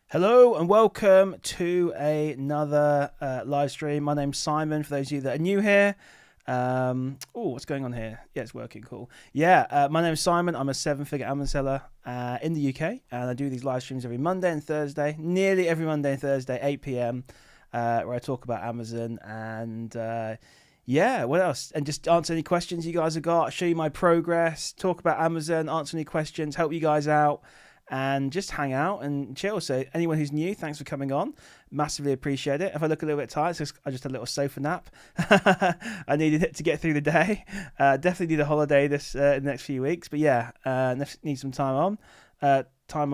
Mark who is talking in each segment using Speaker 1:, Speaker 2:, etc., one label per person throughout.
Speaker 1: Hello and welcome to another live stream. My name's Simon. For those of you that are new here, what's going on here? Yeah, it's working. Cool. Yeah, my name's Simon. I'm a seven-figure Amazon seller in the UK, and I do these live streams every Monday and Thursday, nearly every Monday and Thursday, 8 p.m., where I talk about Amazon and yeah, what else? And just answer any questions you guys have got, show you my progress, talk about Amazon, answer any questions, help you guys out, and just hang out and chill. So anyone who's new, thanks for coming on. Massively appreciate it. If I look a little bit tired, I just a little sofa nap. I needed it to get through the day. Definitely need a holiday in the next few weeks. But yeah, need some time off. But I'm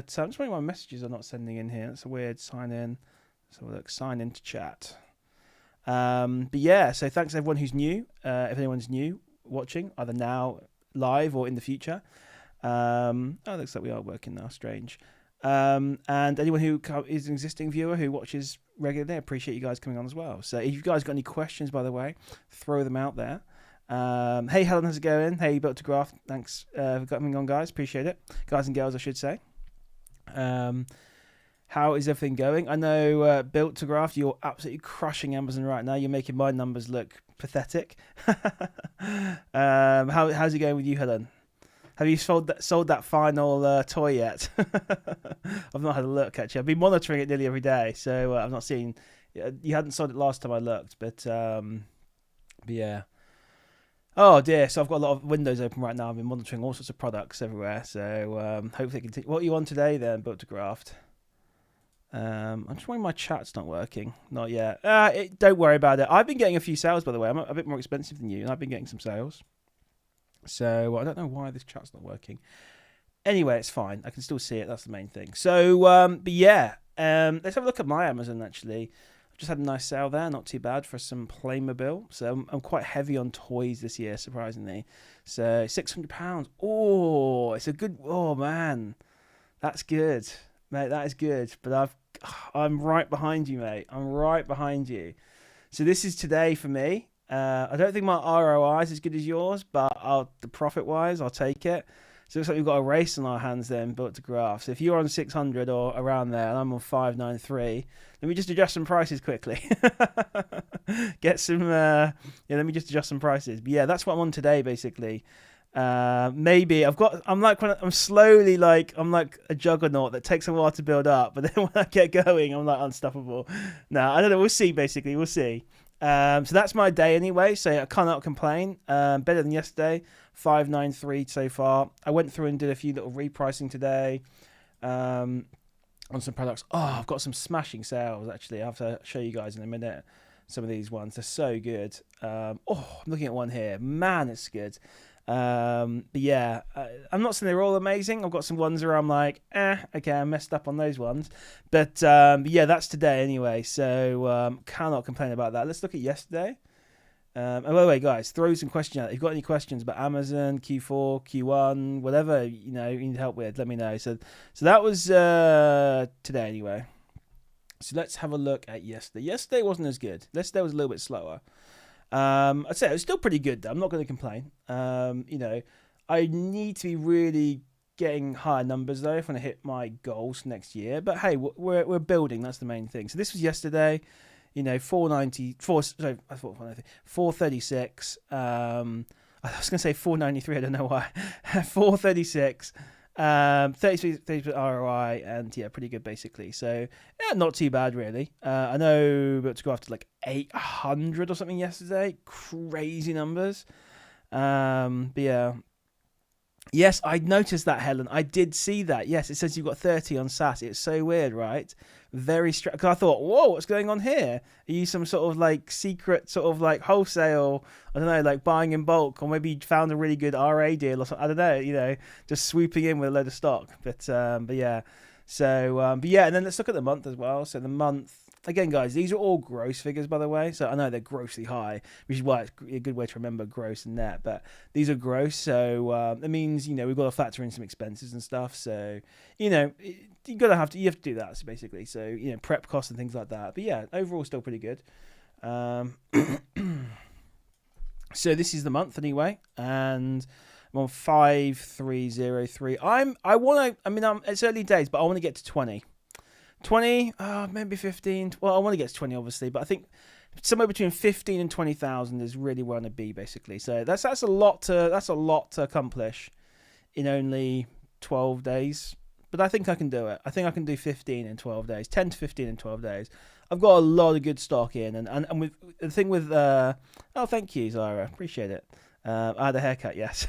Speaker 1: just wondering why messages are not sending in here. That's a weird sign in. So look, sign in to chat. But yeah, so thanks everyone who's new. If anyone's new watching, either now live or in the future. It looks like we are working now. Strange. And anyone who is an existing viewer who watches regularly, I appreciate you guys coming on as well. So if you guys got any questions, by the way, throw them out there. Hey Helen, how's it going? Hey Built to Graph, thanks for coming on, guys. Appreciate it, guys and girls, I should say. How is everything going? I know Built to Graph, you're absolutely crushing Amazon right now. You're making my numbers look pathetic. How's it going with you, Helen? Have you sold that final toy yet? I've not had a look, actually. I've been monitoring it nearly every day, so I've not seen. You hadn't sold it last time I looked, but yeah. Oh dear, so I've got a lot of windows open right now. I've been monitoring all sorts of products everywhere, so hopefully continue. What are you on today then, Built to Graft? I'm just wondering my chat's not working. Not yet. Don't worry about it. I've been getting a few sales, by the way. I'm a bit more expensive than you, and I've been getting some sales. So I don't know why this chat's not working. Anyway, it's fine. I can still see it. That's the main thing. So, but yeah, let's have a look at my Amazon, actually. I've just had a nice sale there. Not too bad for some Playmobil. So I'm quite heavy on toys this year, surprisingly. So £600. Oh, it's a good... Oh, man. That's good. Mate, that is good. But I'm right behind you, mate. I'm right behind you. So this is today for me. I don't think my ROI is as good as yours, but the profit-wise, I'll take it. So it looks like we've got a race on our hands then, Built to Graph. So if you're on 600 or around there, and I'm on 593, let me just adjust some prices quickly. Let me just adjust some prices. But yeah, that's what I'm on today, basically. Maybe I'm like a juggernaut that takes a while to build up, but then when I get going, I'm like unstoppable. No, I don't know. We'll see, basically. We'll see. So that's my day anyway, so I cannot complain. Better than yesterday, 593 so far. I went through and did a few little repricing today on some products. Oh, I've got some smashing sales, actually. I have to show you guys in a minute some of these ones. They're so good. I'm looking at one here. Man, it's good. But yeah, I'm not saying they're all amazing. I've got some ones where I'm like, okay, I messed up on those ones. But yeah, that's today anyway. So cannot complain about that. Let's look at yesterday. And by the way, guys, throw some questions out. If you've got any questions about Amazon, Q4, Q1, whatever you need help with, let me know. So that was today anyway. So let's have a look at yesterday. Yesterday wasn't as good. Yesterday was a little bit slower. I'd say it was still pretty good though. I'm not going to complain. I need to be really getting higher numbers though if I want to hit my goals next year. But hey, we're building. That's the main thing. So this was yesterday. 494. Sorry, I thought 436. I was going to say 493. I don't know why. 436. 33% ROI, and yeah, pretty good basically. So yeah, not too bad really. I know about to go after like 800 or something yesterday. Crazy numbers. But yeah. Yes, I noticed that, Helen. I did see that. Yes, it says you've got 30 on SAS. It's so weird, right? Very strange. Because I thought, whoa, what's going on here? Are you some sort of like secret sort of like wholesale, I don't know, like buying in bulk, or maybe you found a really good RA deal or something. I don't know, just swooping in with a load of stock. But yeah. So, but yeah, and then let's look at the month as well. So the month, again, guys, these are all gross figures, by the way. So I know they're grossly high, which is why it's a good way to remember gross and net. But these are gross, so it means we've got to factor in some expenses and stuff. So you have to do that basically. So prep costs and things like that. But yeah, overall still pretty good. So this is the month anyway, and I'm on 5303. It's early days, but I want to get to 20. 20, maybe 15. Well, I want to get to 20, obviously, but I think somewhere between 15 and 20,000 is really where I want to be, basically. So that's a lot to accomplish in only 12 days. But I think I can do it. I think I can do 15 in 12 days, 10 to 15 in 12 days. I've got a lot of good stock in, and with the thing with thank you, Zara, appreciate it. I had a haircut, yes.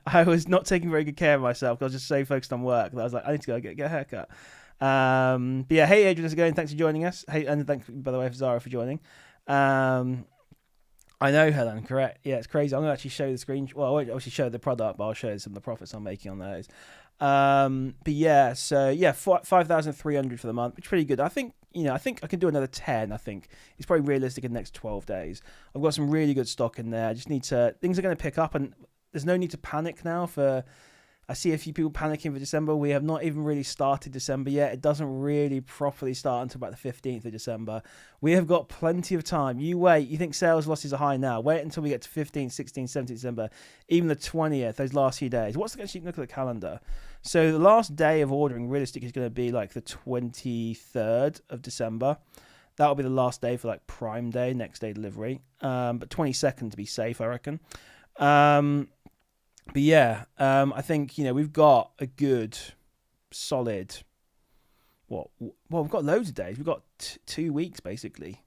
Speaker 1: I was not taking very good care of myself because I was just so focused on work that I was like, I need to go get a haircut. But yeah, hey Adrian, how's it going? Thanks for joining us. Hey, and thanks by the way for Zara for joining. I know, Helen, correct. Yeah, it's crazy. I'm gonna actually show the screen. Well, I won't obviously show the product, but I'll show some of the profits I'm making on those. But yeah, so yeah, 5,300 for the month, which is pretty good. I think I can do another 10. I think it's probably realistic in the next 12 days. I've got some really good stock in there. I just need to. Things are going to pick up, and there's no need to panic now. I see a few people panicking for December. We have not even really started December yet. It doesn't really properly start until about the 15th of December. We have got plenty of time. You wait. You think sales losses are high now. Wait until we get to 15th, 16th, 17th December, even the 20th, those last few days. What's actually look at the calendar? So the last day of ordering realistically is going to be like the 23rd of December. That'll be the last day for like Prime Day, next day delivery. But 22nd to be safe, I reckon. But yeah, I think, we've got a good, solid, we've got loads of days. We've got 2 weeks, basically,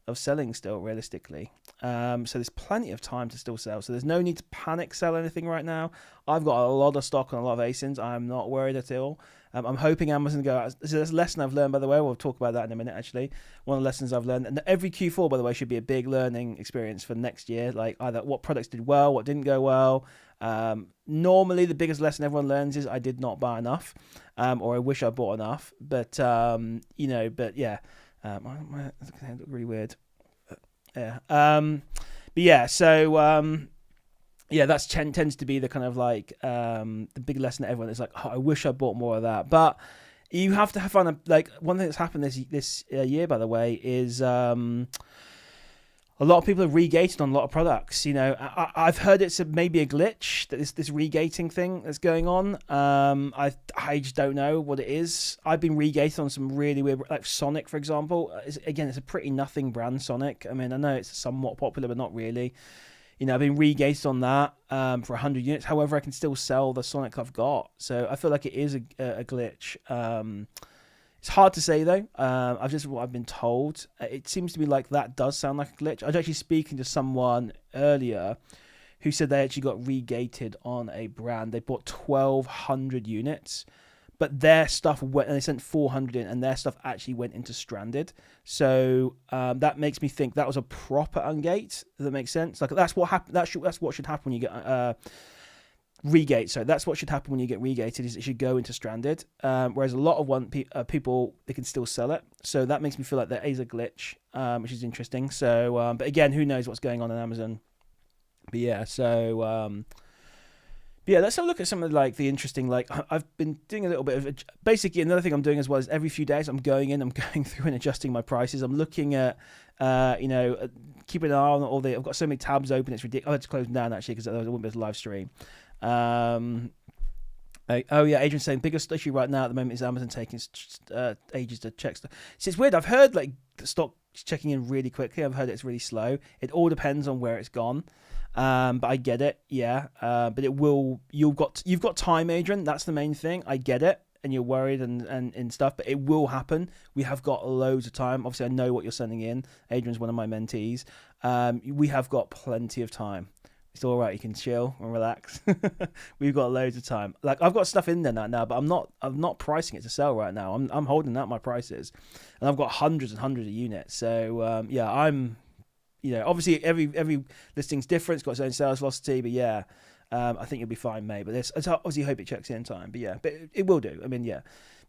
Speaker 1: of selling still, realistically. So there's plenty of time to still sell. So there's no need to panic sell anything right now. I've got a lot of stock on a lot of ASINs. I'm not worried at all. I'm hoping Amazon go out. So there's a lesson I've learned, by the way. We'll talk about that in a minute, actually. One of the lessons I've learned. And every Q4, by the way, should be a big learning experience for next year. Like either what products did well, what didn't go well. Normally, the biggest lesson everyone learns is I did not buy enough, or I wish I bought enough. But, but yeah. My look really weird. Yeah. But yeah, so yeah, that's tends to be the kind of like the big lesson that everyone is like, oh, I wish I bought more of that. But you have to have fun. Like one thing that's happened this year, by the way, is a lot of people have regated on a lot of products. I've heard it's maybe a glitch, that this regating thing that's going on. I just don't know what it is. I've been regated on some really weird, like Sonic, for example. It's a pretty nothing brand, Sonic. I mean, I know it's somewhat popular, but not really. I've been regated on that for 100 units. However, I can still sell the Sonic I've got. So I feel like it is a glitch. It's hard to say though. What I've been told. It seems to be like that does sound like a glitch. I was actually speaking to someone earlier who said they actually got regated on a brand. They bought 1,200 units, but their stuff went, and they sent 400 in, and their stuff actually went into stranded. So that makes me think that was a proper ungate. Does that make sense? Like that's what happened. That's what should happen when you get regate. So that's what should happen when you get regated, is it should go into stranded, whereas a lot of people, they can still sell it. So that makes me feel like there is a glitch, which is interesting. So but again, who knows what's going on Amazon. But yeah, so yeah, let's have a look at some of like the interesting, like I've been doing a little bit of basically another thing I'm doing as well is every few days I'm going through and adjusting my prices. I'm looking at keeping an eye on all the, I've got so many tabs open, it's ridiculous. I had to close them down actually because I wouldn't be able to live stream. Oh yeah, Adrian's saying biggest issue right now at the moment is Amazon taking ages to check stuff. So it's weird. I've heard like the stock checking in really quickly. I've heard it's really slow. It all depends on where it's gone. But I get it. Yeah. But it will. You've got time, Adrian. That's the main thing. I get it. And you're worried and stuff, but it will happen. We have got loads of time. Obviously, I know what you're sending in. Adrian's one of my mentees. We have got plenty of time. It's all right. You can chill and relax. We've got loads of time. Like I've got stuff in there now, but I'm not pricing it to sell right now. I'm holding out my prices, and I've got hundreds and hundreds of units. So yeah, I'm, obviously every listing's different. It's got its own sales velocity, but yeah, I think you'll be fine, mate. But I obviously hope it checks in time. But yeah, but it will do. I mean, yeah,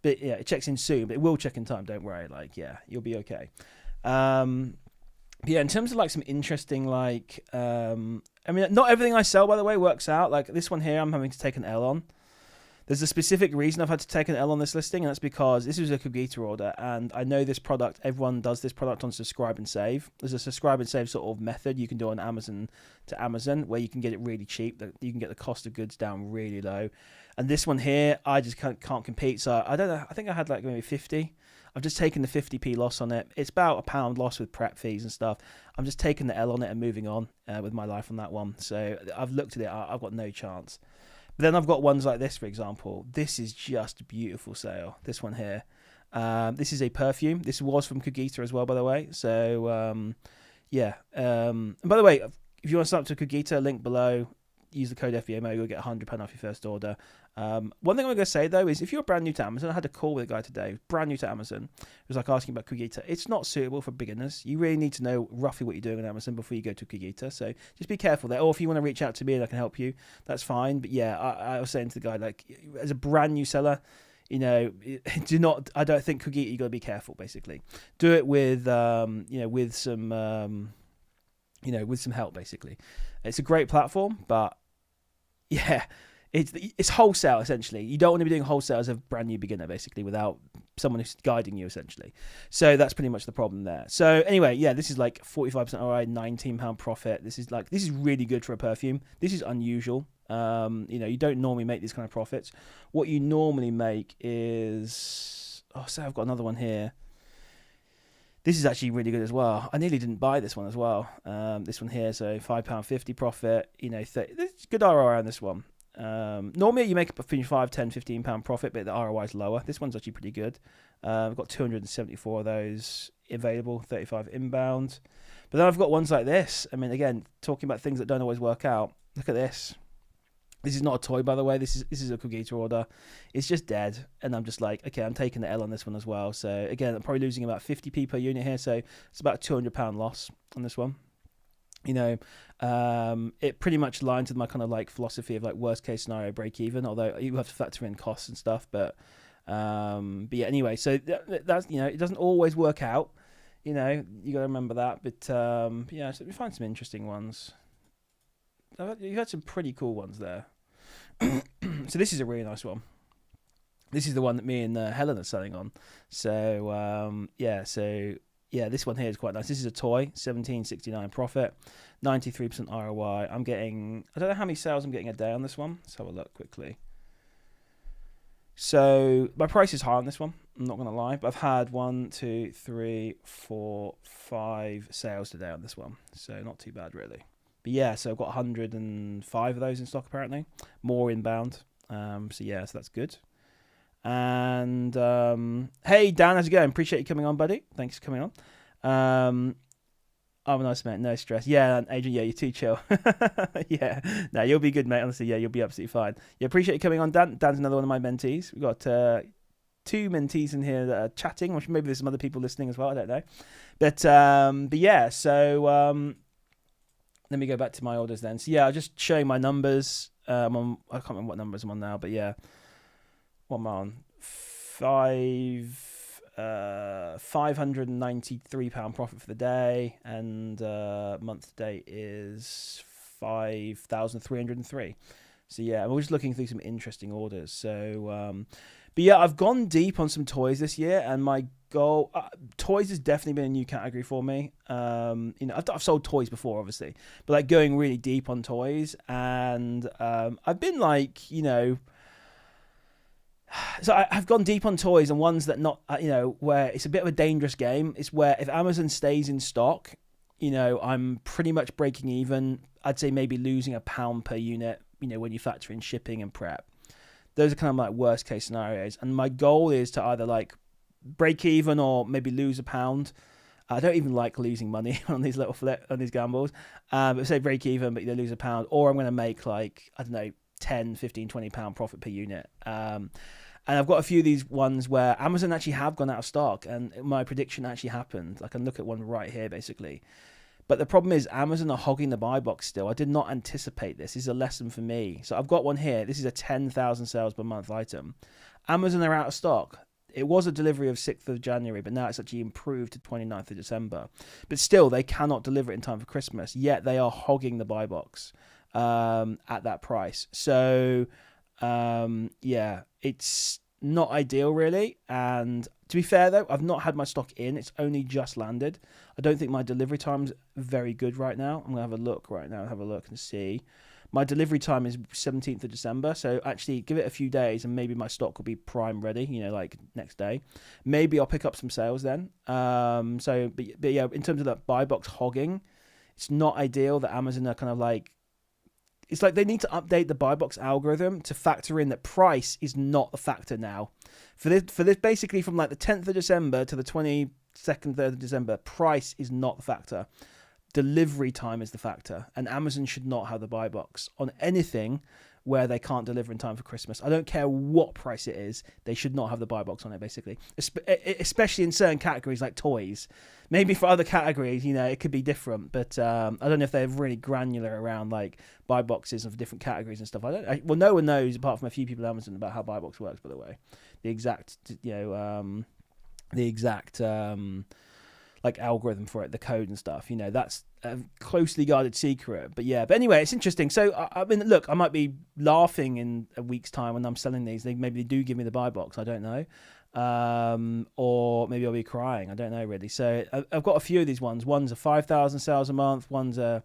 Speaker 1: but yeah, it checks in soon, but it will check in time. Don't worry. Like yeah, you'll be okay. Yeah, in terms of like some interesting like I mean, not everything I sell, by the way, works out. Like this one here, I'm having to take an L on. There's a specific reason I've had to take an L on this listing, and that's because this was a Cogito order, and I know this product, everyone does this product on subscribe and save. There's a subscribe and save sort of method you can do on Amazon to Amazon, where you can get it really cheap, that you can get the cost of goods down really low. And this one here, I just can't compete. So I don't know, I think I had like maybe 50. I've just taken the 50p loss on it. It's about £1 loss with prep fees and stuff. I'm just taking the L on it and moving on with my life on that one. So I've looked at it. I've got no chance. But then I've got ones like this, for example. This is just a beautiful sale. This one here. This is a perfume. This was from Cogita as well, by the way. So, yeah. And by the way, if you want to sign up to Cogita, link below. Use the code FBMO, you'll get £100 off your first order. One thing I'm going to say, though, is if you're brand new to Amazon, I had a call with a guy today, brand new to Amazon, who was like asking about Cogita. It's not suitable for beginners. You really need to know roughly what you're doing on Amazon before you go to Cogita. So just be careful there. Or if you want to reach out to me and I can help you, that's fine. But yeah, I was saying to the guy, like, as a brand new seller, I don't think Cogita, you got to be careful, basically. Do it with, with some help, basically. It's a great platform, but yeah, it's wholesale, essentially. You don't want to be doing wholesale as a brand new beginner, basically, without someone who's guiding you, essentially. So that's pretty much the problem there. So anyway, yeah, this is like 45% ROI, £19 profit. This is really good for a perfume. This is unusual. You don't normally make these kind of profits. What you normally make is, I've got another one here. This is actually really good as well. I nearly didn't buy this one as well. This one here, so £5.50 profit. There's good ROI on this one. Normally you make between £5, £10, £15 profit, but the ROI is lower. This one's actually pretty good. I've got 274 of those available, 35 inbound. But then I've got ones like this. I mean, again, talking about things that don't always work out. Look at this. This is not a toy, by the way. This is a Cogita order. It's just dead. And I'm just like, okay, I'm taking the L on this one as well. So again, I'm probably losing about 50p per unit here. So it's about a £200 loss on this one. It pretty much aligns with my kind of like philosophy of like worst case scenario break even, although you have to factor in costs and stuff. But yeah, anyway, so that's, it doesn't always work out. You got to remember that. But yeah, so we find some interesting ones. You've had some pretty cool ones there. So this is a really nice one. This is the one that me and Helen are selling on. So yeah, this one here is quite nice. This is a toy, $17.69 profit, 93% ROI. I don't know how many sales I'm getting a day on this one. Let's have a look quickly. So my price is high on this one. I'm not going to lie, but I've had 1, 2, 3, 4, 5 sales today on this one. So not too bad, really. But yeah, so I've got 105 of those in stock, apparently. More inbound. So yeah, so that's good. And hey, Dan, how's it going? Appreciate you coming on, buddy. Thanks for coming on. I'm a nice mate. No stress. Yeah, Adrian, yeah, you're too chill. Yeah. No, you'll be good, mate. Honestly, yeah, you'll be absolutely fine. Yeah, appreciate you coming on, Dan. Dan's another one of my mentees. We've got 2 mentees in here that are chatting, or maybe there's some other people listening as well. I don't know. But yeah, so... let me go back to my orders then. So yeah, I'll just showing my numbers. I can't remember what numbers I'm on now, but yeah. What am I on? £593 profit for the day, and month to date is 5,303. So yeah, I'm just looking through some interesting orders. So, but yeah, I've gone deep on some toys this year, and my goal, toys has definitely been a new category for me. I've sold toys before, obviously, but like going really deep on toys, and I've been like, so I've gone deep on toys and ones that not, where it's a bit of a dangerous game. It's where if Amazon stays in stock, I'm pretty much breaking even. I'd say maybe losing £1 per unit, when you factor in shipping and prep. Those are kind of like worst case scenarios. And my goal is to either like break even or maybe lose £1. I don't even like losing money on these on these gambles. But say break even, but lose £1, or I'm going to make like, I don't know, 10, 15, £20 profit per unit. And I've got a few of these ones where Amazon actually have gone out of stock, and my prediction actually happened. I can look at one right here, basically. But the problem is Amazon are hogging the buy box still. I did not anticipate this. This is a lesson for me. So I've got one here. This is a 10,000 sales per month item. Amazon are out of stock. It was a delivery of 6th of January, but now it's actually improved to 29th of December. But still, they cannot deliver it in time for Christmas, yet they are hogging the buy box at that price. So, yeah, it's not ideal, really. And to be fair, though, I've not had my stock in. It's only just landed. I don't think my delivery time's very good right now. I'm going to have a look right now, have a look and see. My delivery time is 17th of December, so actually give it a few days and maybe my stock will be prime ready, like next day. Maybe I'll pick up some sales then. But yeah, in terms of that buy box hogging, it's not ideal that Amazon are kind of like, it's like they need to update the buy box algorithm to factor in that price is not the factor now. For this basically from like the 10th of December to the 22nd, 3rd of December, price is not the factor. Delivery time is the factor, and Amazon should not have the buy box on anything where they can't deliver in time for Christmas. I don't care what price it is, they should not have the buy box on it, basically, especially in certain categories like toys. Maybe for other categories, it could be different, but I don't know if they're really granular around like buy boxes of different categories and stuff. Well, no one knows apart from a few people at Amazon about how buy box works, by the way. The exact like algorithm for it, the code and stuff, that's a closely guarded secret. But anyway, it's interesting. So I mean, look, I might be laughing in a week's time when I'm selling these. Maybe they do give me the buy box, I don't know, or maybe I'll be crying, I don't know really. So I've got a few of these ones. One's a 5,000 sales a month, one's a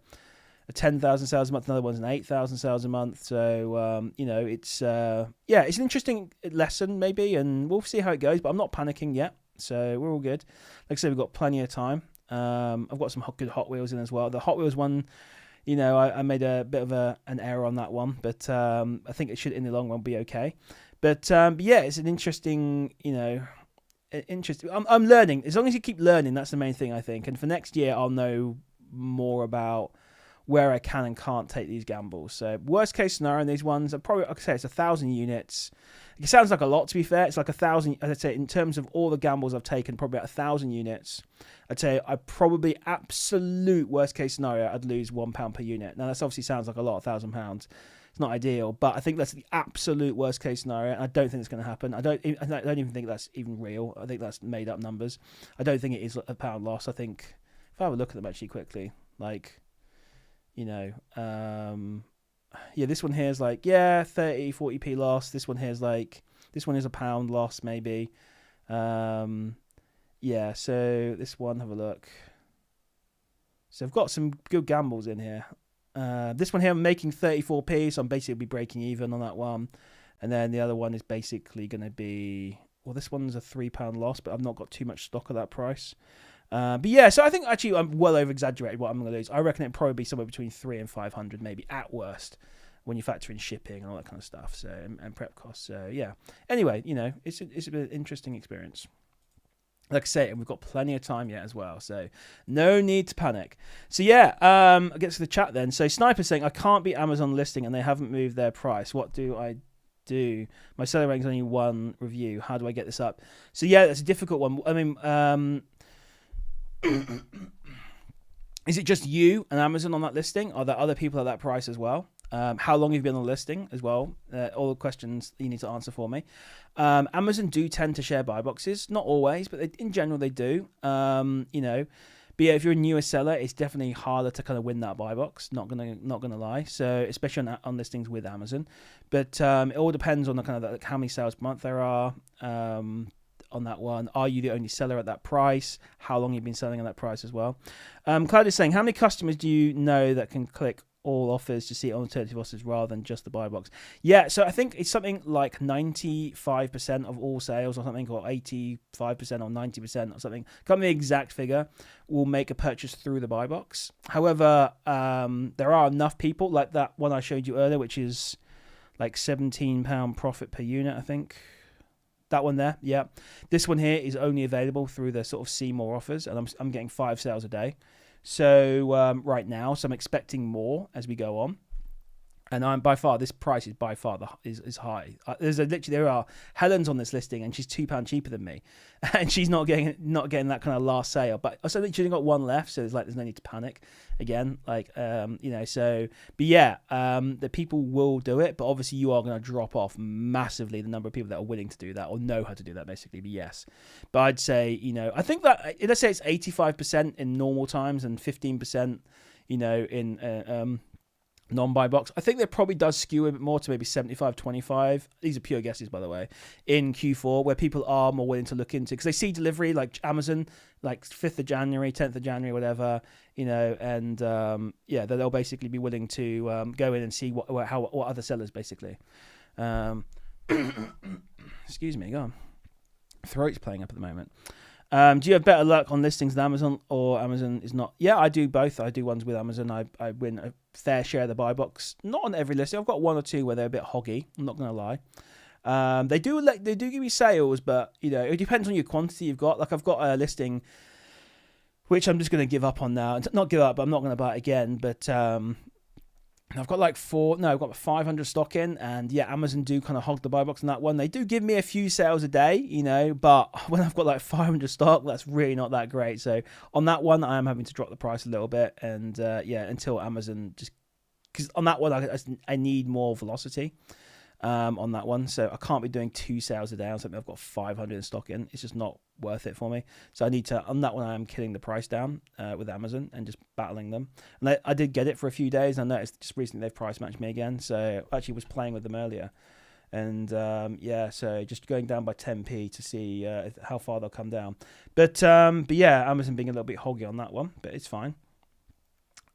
Speaker 1: 10,000 sales a month, another one's an 8,000 sales a month. So it's it's an interesting lesson maybe, and we'll see how it goes, but I'm not panicking yet. So we're all good. Like I said, we've got plenty of time. I've got some good Hot Wheels in as well. The Hot Wheels one, I made a bit of an error on that one, but I think it should in the long run be okay. But yeah, it's an interesting, interesting. I'm learning. As long as you keep learning, that's the main thing, I think. And for next year, I'll know more about where I can and can't take these gambles. So worst case scenario in these ones, I'd probably, like I say, it's 1,000 units. It sounds like a lot, to be fair. It's like 1,000, as I say, in terms of all the gambles I've taken, probably at 1,000 units. I'd say I probably, absolute worst case scenario, I'd lose £1 per unit. Now, that obviously sounds like a lot, £1,000. It's not ideal, but I think that's the absolute worst case scenario. And I don't think it's going to happen. I don't even think that's even real. I think that's made up numbers. I don't think it is a pound loss. I think, if I have a look at them actually quickly, like, this one here is like, 30, 40p loss. This one here is like, this one is a pound loss maybe. So this one, have a look. So I've got some good gambles in here. This one here, I'm making 34p, so I'm basically be breaking even on that one. And then the other one is basically going to be, well, this one's a £3 loss, but I've not got too much stock at that price. So I think actually I'm well over exaggerated what I'm going to lose. I reckon it'd probably be somewhere between 300 and 500 maybe at worst, when you factor in shipping and all that kind of stuff. So and prep costs. So yeah. Anyway, it's a bit of an interesting experience. Like I say, and we've got plenty of time yet as well, so no need to panic. So I get to the chat then. So Sniper's saying, I can't beat Amazon listing and they haven't moved their price. What do I do? My seller rank's only one review. How do I get this up? So that's a difficult one. I mean, is it just you and Amazon on that listing? Are there other people at that price as well? How long have you been on the listing as well? All the questions you need to answer for me. Amazon do tend to share buy boxes, not always, but in general they do. But if you're a newer seller, it's definitely harder to kind of win that buy box. Not gonna lie. So especially on listings with Amazon, but it all depends on the kind of like how many sales per month there are. On that one, are you the only seller at that price? How long you've been selling at that price as well? Cloud is saying, how many customers do you know that can click all offers to see alternative offers rather than just the buy box? So I think it's something like 95% of all sales or something, or 85% or 90% or something. Can't remember the exact figure, will make a purchase through the buy box. However, there are enough people like that one I showed you earlier, which is like £17 profit per unit, I think. That one there, This one here is only available through the sort of see more offers, and I'm getting 5 sales a day. So right now, so I'm expecting more as we go on. And I'm by far, this price is by far is high. There are Helen's on this listing, and she's £2 cheaper than me, and she's not getting that kind of last sale. But I think she's only got one left, so there's no need to panic again. The people will do it, but obviously you are going to drop off massively the number of people that are willing to do that or know how to do that. Basically, but yes. But I'd say I think that let's say it's 85% in normal times and 15% in non-buy box. I think that probably does skew a bit more to maybe 75-25. These are pure guesses, by the way, in Q4, where people are more willing to look into, because they see delivery like Amazon, like 5th of January, 10th of January, whatever, and they'll basically be willing to go in and see what other sellers basically. Excuse me, go on. Throat's playing up at the moment. Do you have better luck on listings than Amazon, or Amazon is not? Yeah, I do both. I do ones with Amazon. I win a fair share of the buy box. Not on every listing. I've got one or two where they're a bit hoggy. I'm not going to lie. They do give me sales, but it depends on your quantity you've got. Like I've got a listing which I'm just going to give up on now. Not give up, but I'm not going to buy it again. But I've got I've got 500 stock in, and yeah, Amazon do kind of hog the buy box on that one. They do give me a few sales a day, but when I've got 500 stock, that's really not that great. So on that one, I am having to drop the price a little bit, and until Amazon because on that one, I need more velocity on that one. So I can't be doing 2 sales a day on something I've got 500 in stock in. It's just not worth it for me. So I need to, on that one, I am killing the price down with Amazon and just battling them. And I did get it for a few days. And I noticed just recently they've price matched me again. So I actually was playing with them earlier. And so just going down by 10p to see how far they'll come down. But yeah, Amazon being a little bit hoggy on that one, but it's fine.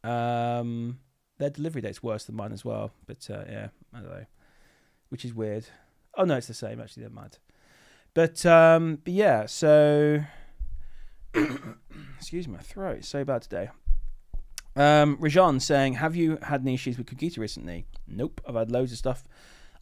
Speaker 1: Their delivery date's worse than mine as well. But I don't know. Which is weird. Oh no, it's the same. Actually, they're mad. But yeah. So, excuse my throat. It's so bad today. Rajan saying, "Have you had any issues with Cogito recently?" Nope. I've had loads of stuff.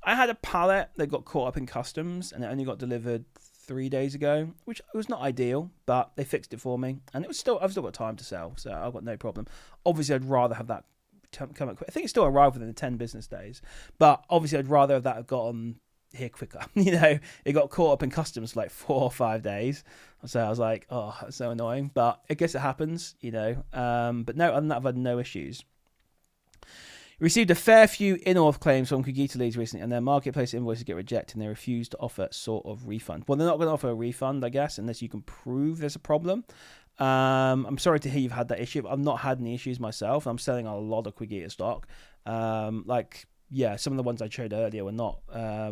Speaker 1: I had a pallet that got caught up in customs, and it only got delivered 3 days ago, which was not ideal, but they fixed it for me, and I've still got time to sell, so I've got no problem. Obviously, I'd rather have that come up quick. I think it still arrived within the 10 business days, but obviously I'd rather have that have gotten here quicker. It got caught up in customs for 4 or 5 days, so I was like, oh, that's so annoying, but I guess it happens, but no, other than that, I've had no issues. Received a fair few in-auth claims from Cogito leads recently, and their marketplace invoices get rejected, and they refuse to offer sort of refund. Well, they're not going to offer a refund, I guess, unless you can prove there's a problem. I'm sorry to hear you've had that issue. I've not had any issues myself. I'm selling a lot of Cogito stock. Some of the ones I showed earlier were not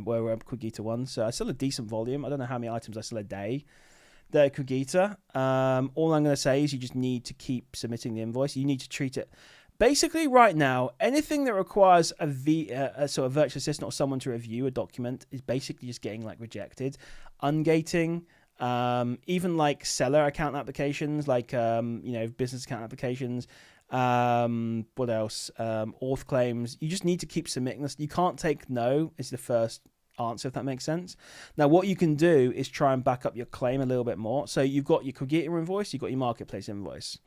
Speaker 1: were Cogito ones. So I sell a decent volume. I don't know how many items I sell a day. They're Cogito. All I'm going to say is you just need to keep submitting the invoice. You need to treat it. Basically, right now, anything that requires a sort of virtual assistant or someone to review a document is basically just getting rejected. Ungating. Even seller account applications, business account applications, what else? Auth claims. You just need to keep submitting this. You can't take no is the first answer, if that makes sense. Now, what you can do is try and back up your claim a little bit more. So you've got your Cogito invoice, you've got your marketplace invoice.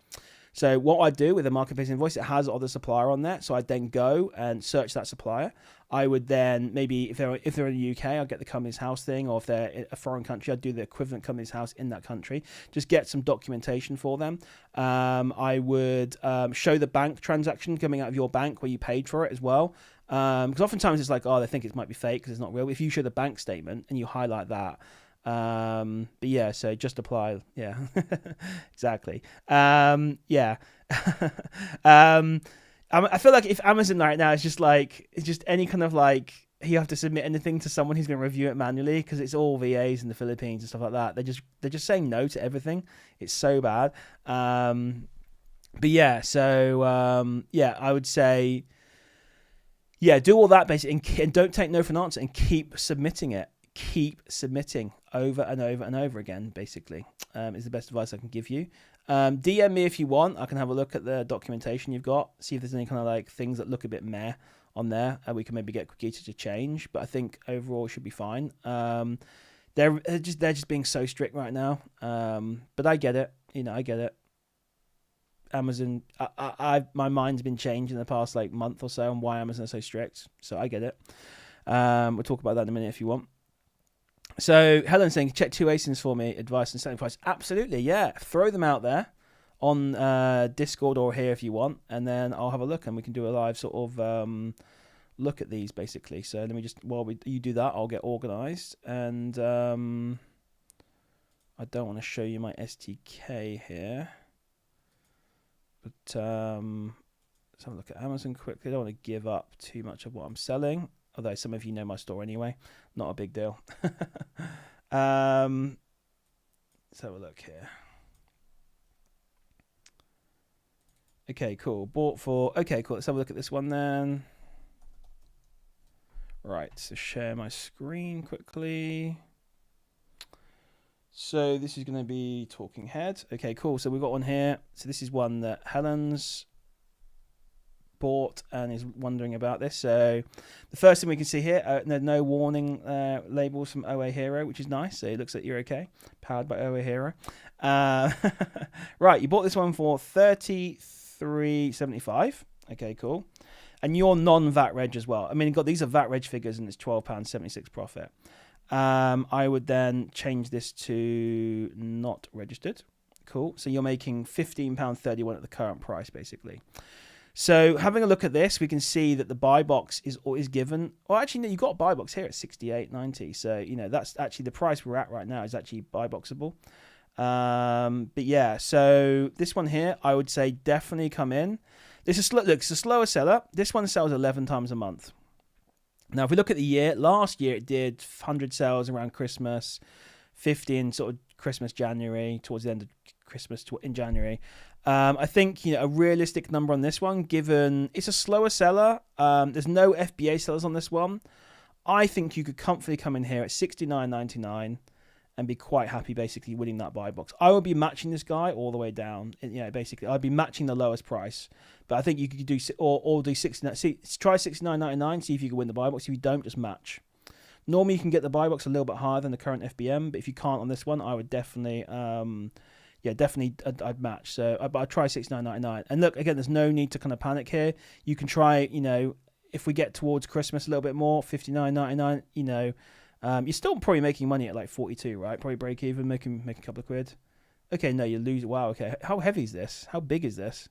Speaker 1: So what I do with a marketplace invoice, it has other supplier on there. So I then go and search that supplier. I would then maybe if they're in the UK, I'll get the company's house thing, or if they're in a foreign country, I'd do the equivalent company's house in that country. Just get some documentation for them. I would show the bank transaction coming out of your bank where you paid for it as well. Because oftentimes it's they think it might be fake because it's not real. If you show the bank statement and you highlight that. But yeah, so just apply. Yeah, exactly. Yeah. I feel like if Amazon right now is just it's just any kind of you have to submit anything to someone who's going to review it manually, because it's all VAs in the Philippines and stuff like that. They're just saying no to everything. It's so bad. But yeah, so I would say, do all that basically, and don't take no for an answer, and keep submitting it. Keep submitting over and over and over again, basically, is the best advice I can give you. DM me if you want. I can have a look at the documentation you've got, see if there's any kind of things that look a bit meh on there. We can maybe get Cogito to change, but I think overall it should be fine. They're just being so strict right now. But I get it. I get it. Amazon, my mind's been changed in the past month or so on why Amazon are so strict. So I get it. We'll talk about that in a minute if you want. So Helen saying, check 2 ASINs for me, advice and selling price. Absolutely, yeah. Throw them out there on Discord or here if you want, and then I'll have a look and we can do a live sort of look at these basically. So let me just, while you do that, I'll get organized. And I don't want to show you my STK here, but Let's have a look at Amazon quickly. I don't want to give up too much of what I'm selling, although some of you know my store anyway. Not a big deal. Let's have a look here. Okay, cool. Bought for... Okay, cool. Let's have a look at this one then. Right, so share my screen quickly. So this is going to be Talking Head. Okay, cool. So we've got one here. So this is one that Helen's bought and is wondering about this. So the first thing we can see here, no warning labels from OA Hero, which is nice. So it looks like you're okay. Powered by OA Hero. Right, you bought this one for $33.75. Okay, cool. And you're non-VAT reg as well. I mean, these are VAT reg figures and it's £12.76 profit. I would then change this to not registered. Cool. So you're making £15.31 at the current price, basically. So having a look at this, we can see that the buy box is given. Well, actually, no, you've got a buy box here at $68.90. So, that's actually the price we're at right now is actually buy boxable. But yeah, so this one here, I would say definitely come in. This is it's a slower seller. This one sells 11 times a month. Now, if we look at the year, last year it did 100 sales around Christmas, 50 in sort of Christmas, January, towards the end of Christmas in January. I think, a realistic number on this one, given it's a slower seller, there's no FBA sellers on this one. I think you could comfortably come in here at $69.99 and be quite happy basically winning that buy box. I would be matching this guy all the way down. Basically, I'd be matching the lowest price. But I think you could do, or do 69. Try $69.99, see if you can win the buy box. If you don't, just match. Normally, you can get the buy box a little bit higher than the current FBM, but if you can't on this one, I would definitely, I'd match. So, but I'd try $69.99. And look, again, there's no need to kind of panic here. You can try, if we get towards Christmas a little bit more, $59.99, you're still probably making money at like 42, right? Probably break even, making a couple of quid. Okay, no, you lose. Wow, okay. How heavy is this? How big is this?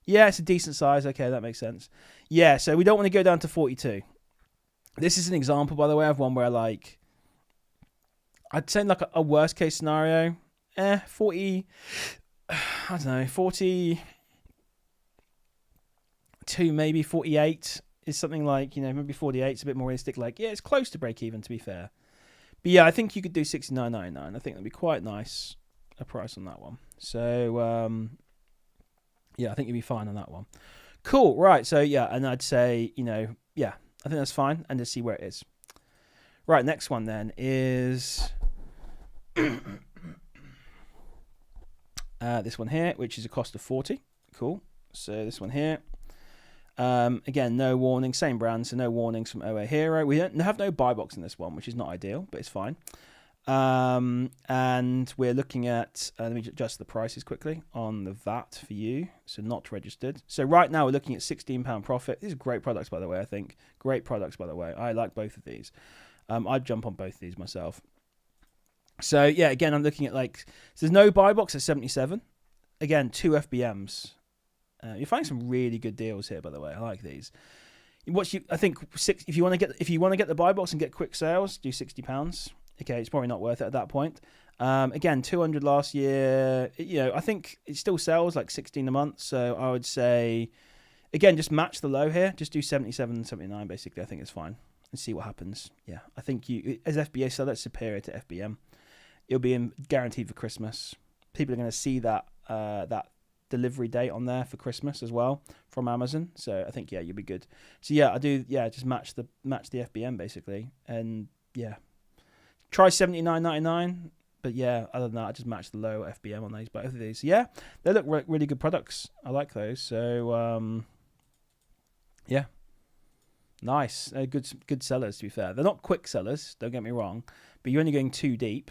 Speaker 1: Yeah, it's a decent size. Okay, that makes sense. Yeah, so we don't want to go down to 42. This is an example, by the way, of one where I'd say like a worst case scenario, 40, I don't know, 42, maybe 48 is something like, maybe 48 is a bit more realistic. Like, yeah, it's close to break even, to be fair. But yeah, I think you could do $69.99. I think that'd be quite nice, a price on that one. So, yeah, I think you'd be fine on that one. Cool, right. So, yeah, and I'd say, I think that's fine. And just see where it is. Right, next one then is this one here, which is a cost of 40. Cool. So this one here. Again, no warning, same brand, so no warnings from OA Hero. We don't have no buy box in this one, which is not ideal, but it's fine. And we're looking at, let me adjust the prices quickly on the VAT for you, so not registered. So right now we're looking at £16 profit. These are great products, by the way, I think. Great products, by the way. I like both of these. I'd jump on both of these myself. So yeah, again, I'm looking at so there's no buy box at 77. Again, 2 FBMs. You're finding some really good deals here, by the way. I like these. I think if you want to get the buy box and get quick sales, do £60. Okay, it's probably not worth it at that point. Again, 200 last year. I think it still sells like 16 a month. So I would say, again, just match the low here. Just do 77 and 79. Basically, I think it's fine, and see what happens. Yeah, I think as FBA seller, it's superior to FBM. It'll be guaranteed for Christmas. People are going to see that delivery date on there for Christmas as well from Amazon. So I think you'll be good. So yeah, I do just match the FBM basically, and yeah, try $79.99. But yeah, other than that, I just match the low FBM on both of these. So yeah, they look really good products. I like those. So yeah, nice. They're good sellers, to be fair. They're not quick sellers, don't get me wrong, but you're only going too deep.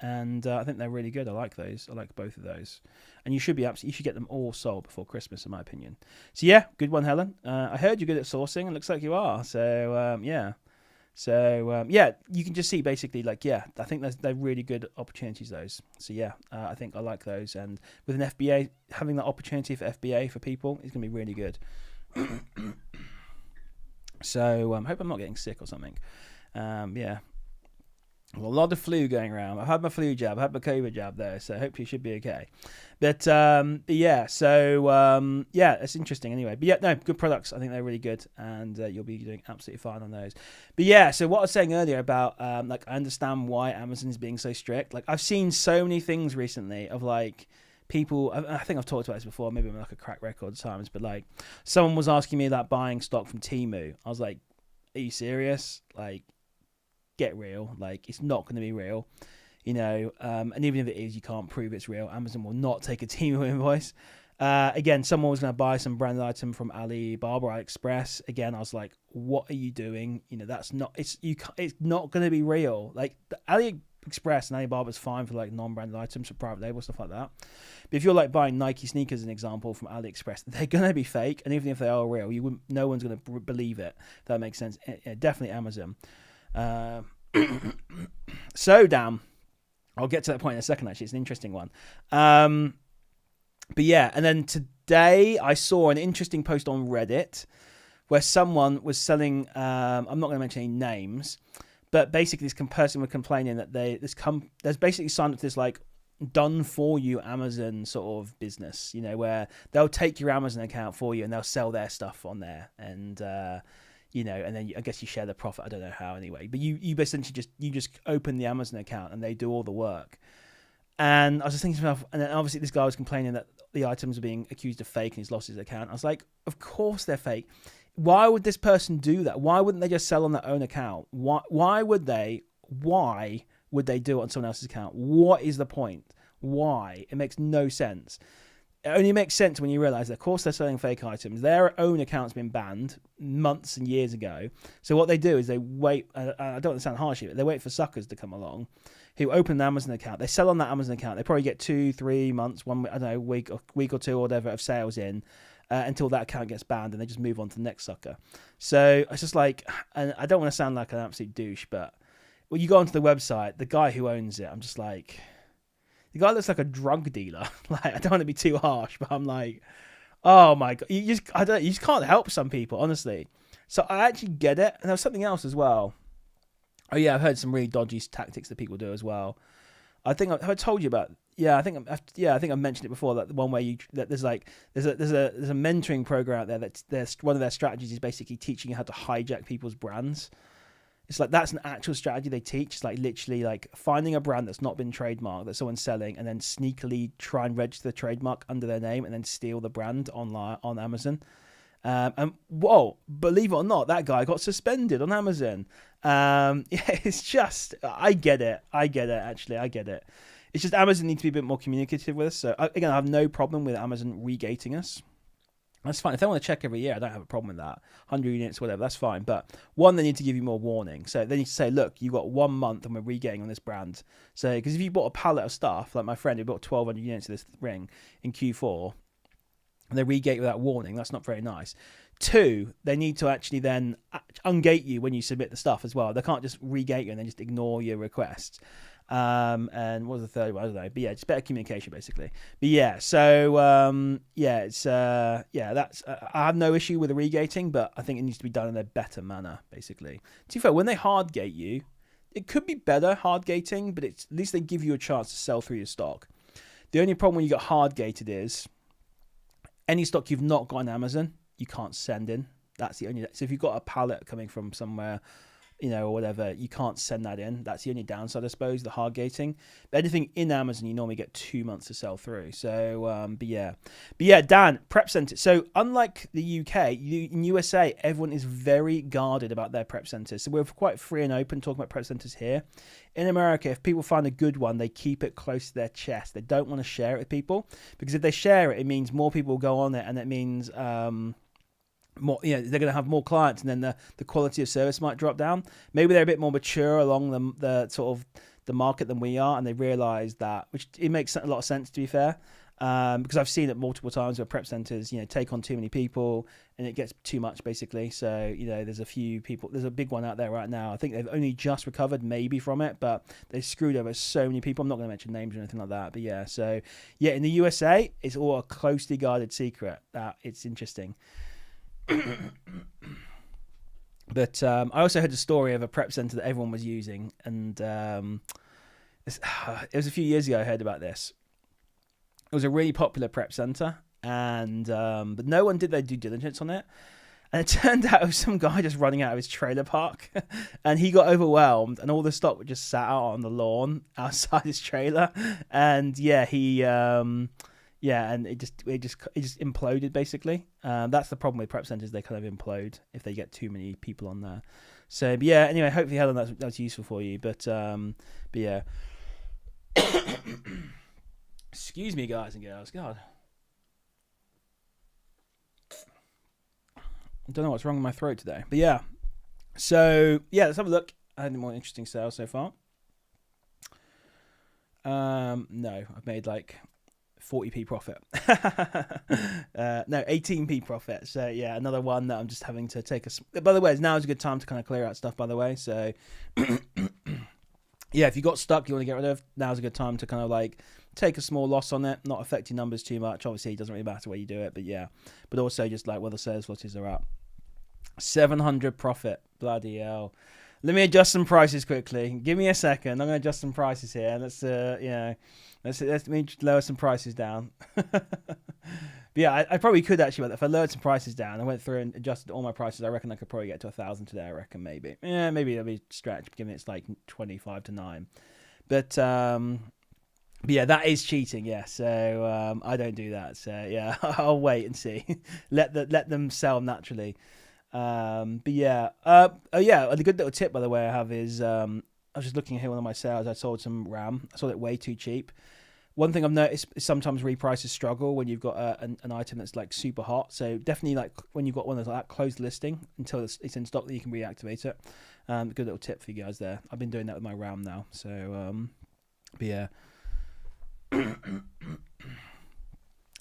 Speaker 1: And I think they're really good. I like those. I like both of those. And you should get them all sold before Christmas, in my opinion. So yeah, good one, Helen. I heard you're good at sourcing. It looks like you are. So yeah. So yeah, you can just see basically I think they're really good opportunities, those. So yeah, I think I like those. And with an FBA, having that opportunity for FBA for people is going to be really good. So hope I'm not getting sick or something. Yeah. Well, a lot of flu going around. I've had my flu jab. I had my COVID jab though, so hopefully you should be okay. But yeah, so yeah, it's interesting anyway. But yeah, no, good products. I think they're really good, and you'll be doing absolutely fine on those. But yeah, so what I was saying earlier about like I understand why Amazon is being so strict. Like I've seen so many things recently of like people. I think I've talked about this before. Maybe I'm like a crack record at times, but like someone was asking me about buying stock from Temu. I was like, "Are you serious? Like, get real. Like, it's not going to be real." And even if it is, you can't prove it's real. Amazon will not take a Temu invoice. Again, someone was going to buy some branded item from Alibaba or AliExpress. Again, I was like, "What are you doing? That's not. It's not going to be real. Like the AliExpress and Alibaba is fine for like non-branded items, for private label stuff like that. But if you're like buying Nike sneakers, as an example, from AliExpress, they're going to be fake. And even if they are real, no one's going to believe it. If that makes sense. Definitely Amazon. So damn. I'll get to that point in a second, actually. It's an interesting one. But yeah, and then today I saw an interesting post on Reddit where someone was selling, I'm not going to mention any names, but basically this person was complaining that there's basically signed up to this like done for you Amazon sort of business, where they'll take your Amazon account for you and they'll sell their stuff on there. And, and then I guess you share the profit. I don't know how anyway, but you essentially just open the Amazon account and they do all the work. And I was just thinking to myself, and then obviously this guy was complaining that the items are being accused of fake and he's lost his account. I was like, of course they're fake. Why would this person do that? Why wouldn't they just sell on their own account? Why would they do it on someone else's account? What is the point? Why? It makes no sense. It only makes sense when you realize that, of course, they're selling fake items. Their own account's been banned months and years ago. So what they do is they wait. I don't want to sound harsh here, but they wait for suckers to come along who open an Amazon account. They sell on that Amazon account. They probably get 2-3 months, week or two or whatever of sales in until that account gets banned, and they just move on to the next sucker. So it's just like, and I don't want to sound like an absolute douche, but when you go onto the website, the guy who owns it, I'm just like, the guy looks like a drug dealer. Like, I don't want to be too harsh, but I'm like, oh my god, you just can't help some people, honestly. So I actually get it. And there was something else as well. Oh yeah, I've heard some really dodgy tactics that people do as well. I think I told you about. Yeah, I think I mentioned it before. That the one where there's a mentoring program out there that's one of their strategies is basically teaching you how to hijack people's brands. It's like that's an actual strategy they teach. It's like literally like finding a brand that's not been trademarked that someone's selling, and then sneakily try and register the trademark under their name, and then steal the brand online on Amazon. And whoa, believe it or not, that guy got suspended on Amazon. Yeah, it's just I get it. Actually, I get it. It's just Amazon needs to be a bit more communicative with us. So again, I have no problem with Amazon regating us. That's fine. If they want to check every year, I don't have a problem with that. 100 units, whatever, that's fine. But one, they need to give you more warning. So they need to say, look, you've got 1 month and we're regating on this brand. So, because if you bought a pallet of stuff, like my friend who bought 1,200 units of this ring in Q4, and they regate without warning, that's not very nice. 2, they need to actually then ungate you when you submit the stuff as well. They can't just regate you and then just ignore your requests. And what was the third one? I don't know. But yeah, just better communication basically. But yeah, so it's that's I have no issue with the regating, but I think it needs to be done in a better manner, basically. To be fair, when they hard gate you, it could be better hard gating, but at least they give you a chance to sell through your stock. The only problem when you get hard gated is any stock you've not got on Amazon, you can't send in. That's the only. So if you've got a pallet coming from somewhere, or whatever, you can't send that in. That's the only downside, I suppose, the hard gating. But anything in Amazon, you normally get 2 months to sell through. So, but yeah, Dan, prep centers. So unlike the UK, in USA, everyone is very guarded about their prep centers. So we're quite free and open talking about prep centers here. In America, if people find a good one, they keep it close to their chest. They don't want to share it with people, because if they share it, it means more people will go on it, and it means more, they're going to have more clients, and then the quality of service might drop down. Maybe they're a bit more mature along the sort of the market than we are, and they realise that, which it makes a lot of sense, to be fair. Because I've seen it multiple times where prep centers, take on too many people and it gets too much, basically. So, there's a few people, there's a big one out there right now. I think they've only just recovered maybe from it, but they screwed over so many people. I'm not going to mention names or anything like that, but yeah. So yeah, in the USA, it's all a closely guarded secret. It's interesting. But I also heard a story of a prep center that everyone was using, and it was a few years ago I heard about this. It was a really popular prep center, and but no one did their due diligence on it. And it turned out it was some guy just running out of his trailer park, and he got overwhelmed, and all the stock was just sat out on the lawn outside his trailer. And yeah, and it just imploded basically. That's the problem with prep centers; they kind of implode if they get too many people on there. So but yeah, anyway, hopefully Helen, that's useful for you. But yeah, excuse me, guys and girls. God. I don't know what's wrong with my throat today. But yeah. So, yeah, let's have a look. I had any more interesting sales so far. No, I've made like 40p profit. No, 18p profit. So, yeah, another one that I'm just having to take a... By the way, now's a good time to kind of clear out stuff, by the way. So, yeah, if you got stuck you want to get rid of, now's a good time to kind of like take a small loss on it, not affect your numbers too much. Obviously, it doesn't really matter where you do it, but yeah. But also just like where the sales velocities are at. 700 profit. Bloody hell. Let me adjust some prices quickly. Give me a second. I'm going to adjust some prices here. Let's let me lower some prices down. But yeah, I probably could actually. But if I lowered some prices down, I went through and adjusted all my prices, I reckon I could probably get to 1,000 today. I reckon maybe. Yeah, maybe it'll be stretched, given it's like 25 to 9. But yeah, that is cheating. Yeah, so I don't do that. So yeah, I'll wait and see. let them sell naturally. But yeah, oh yeah, the good little tip, by the way, I have is I was just looking at one of my sales. I sold some RAM. I sold it way too cheap. One thing I've noticed is sometimes reprices struggle when you've got an item that's like super hot. So definitely like when you've got one that's like that, close the listing until it's in stock, that you can reactivate it. Good little tip for you guys there. I've been doing that with my RAM now. So but yeah.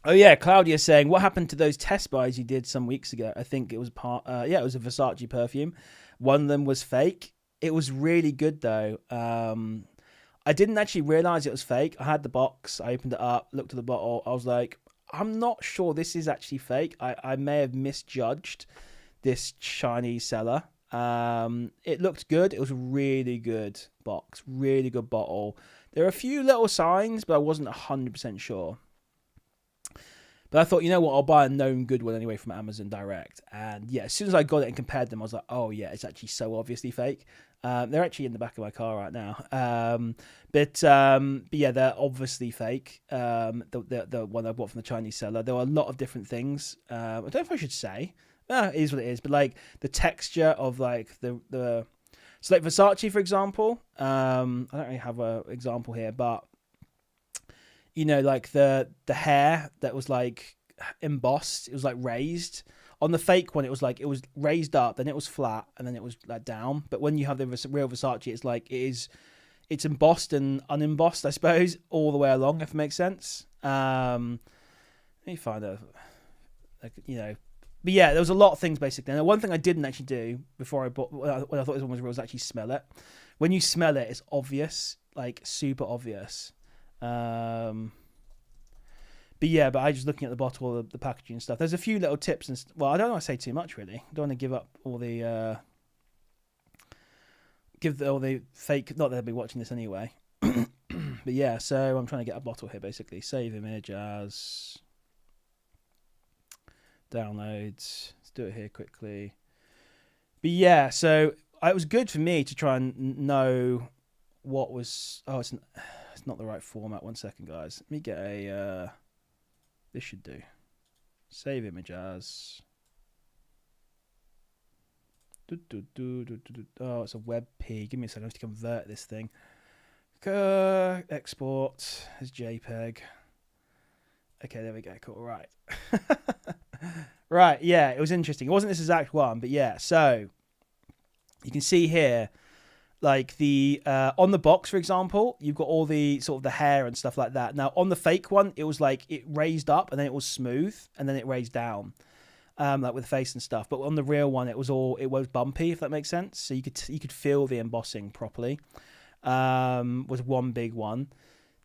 Speaker 1: Oh yeah, Claudia's saying, what happened to those test buys you did some weeks ago? I think it was it was a Versace perfume. One of them was fake. It was really good though. I didn't actually realize it was fake. I had the box, I opened it up, looked at the bottle. I was like, I'm not sure this is actually fake. I may have misjudged this Chinese seller. It looked good. It was a really good box, really good bottle. There are a few little signs, but I wasn't 100% sure. But I thought, you know what, I'll buy a known good one anyway from Amazon Direct. And yeah, as soon as I got it and compared them, I was like, oh yeah, it's actually so obviously fake. They're actually in the back of my car right now. But yeah, they're obviously fake. The one I bought from the Chinese seller. There were a lot of different things. I don't know if I should say. It is what it is. But like the texture of like the so like Versace, for example. I don't really have an example here, but you know, like the hair that was like embossed, it was like raised. On the fake one, it was raised up, then it was flat, and then it was like down. But when you have the real Versace, it's like it's embossed and unembossed, I suppose, all the way along, if it makes sense. Let me find a, like, you know. But yeah, there was a lot of things basically. And one thing I didn't actually do before I bought, when I thought this one was real, was actually smell it. When you smell it, it's obvious, like super obvious. But I just looking at the bottle, the packaging and stuff. There's a few little tips and well, I don't want to say too much really. I don't want to give up all the all the fake. Not that they'll be watching this anyway. But yeah, so I'm trying to get a bottle here basically. Save image as downloads. Let's do it here quickly. But yeah, so it was good for me to try and know what was. Oh, it's not the right format. 1 second, guys. Let me get a. This should do. Save image as. Oh, it's a WebP. Give me a second. I have to convert this thing. Export as JPEG. Okay, there we go. Cool. Right. Right. Yeah, it was interesting. It wasn't this exact one, but yeah. So you can see here, like the on the box, for example, you've got all the sort of the hair and stuff like that. Now on the fake one, it was like it raised up and then it was smooth and then it raised down, like with face and stuff. But on the real one, it was bumpy, if that makes sense. So you could feel the embossing properly. Was one big one.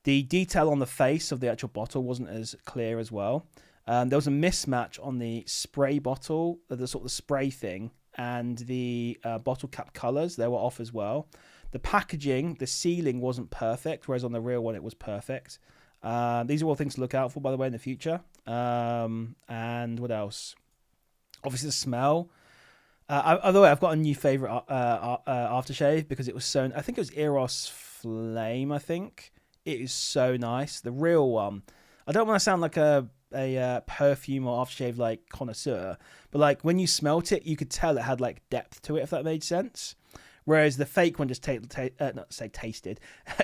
Speaker 1: The detail on the face of the actual bottle wasn't as clear as well. There was a mismatch on the spray bottle, the sort of spray thing. and the bottle cap colors, they were off as well. The packaging, the sealing wasn't perfect, whereas on the real one it was perfect. These are all things to look out for, by the way, in the future. And what else? Obviously, the smell. Although I've got a new favorite aftershave because it was so. I think it was Eros Flame. I think it is so nice. The real one. I don't want to sound like a perfume or aftershave like connoisseur, but like when you smelt it, you could tell it had like depth to it, if that made sense. Whereas the fake one just not say tasted,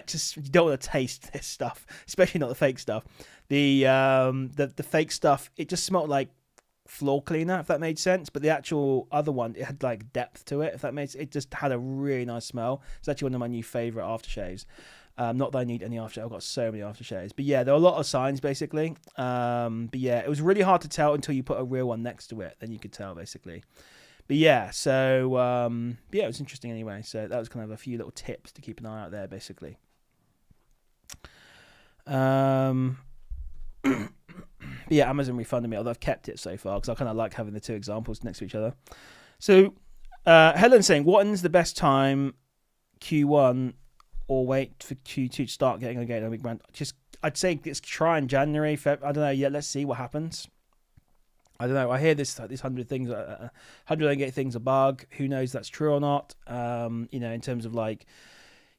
Speaker 1: just you don't want to taste this stuff, especially not the fake stuff. The fake stuff, it just smelled like floor cleaner, if that made sense. But the actual other one, it had like depth to it, if that made sense. It just had a really nice smell. It's actually one of my new favorite aftershaves. Not that I need any aftershave. I've got so many aftershaves. But yeah, there are a lot of signs basically. But yeah, it was really hard to tell until you put a real one next to it. Then you could tell basically. But yeah, so yeah, it was interesting anyway. So that was kind of a few little tips to keep an eye out there basically. But yeah, Amazon refunded me, although I've kept it so far because I kind of like having the two examples next to each other. So Helen's saying, when's the best time, Q1 or wait for Q2 to start getting a big brand? I'd say it's try in January, Feb. I don't know. Yeah, let's see what happens. I don't know. I hear this 100 things, 108 things a bug. Who knows if that's true or not? In terms of like,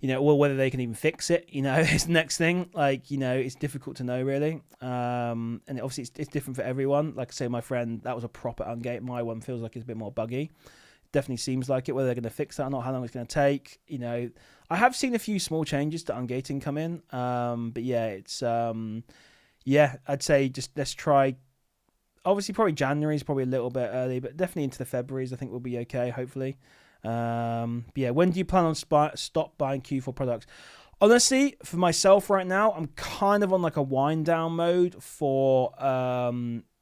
Speaker 1: well, whether they can even fix it, is the next thing. Like, it's difficult to know really. And obviously it's different for everyone. Like I say, my friend, that was a proper ungate. My one feels like it's a bit more buggy. Definitely seems like it. Whether they're going to fix that or not, how long it's going to take. I have seen a few small changes to ungating come in. But yeah, it's I'd say just let's try. Obviously, probably January is probably a little bit early, but definitely into the Februarys, I think we'll be okay, hopefully. Yeah, when do you plan on stop buying Q4 products? Honestly, for myself right now, I'm kind of on like a wind down mode for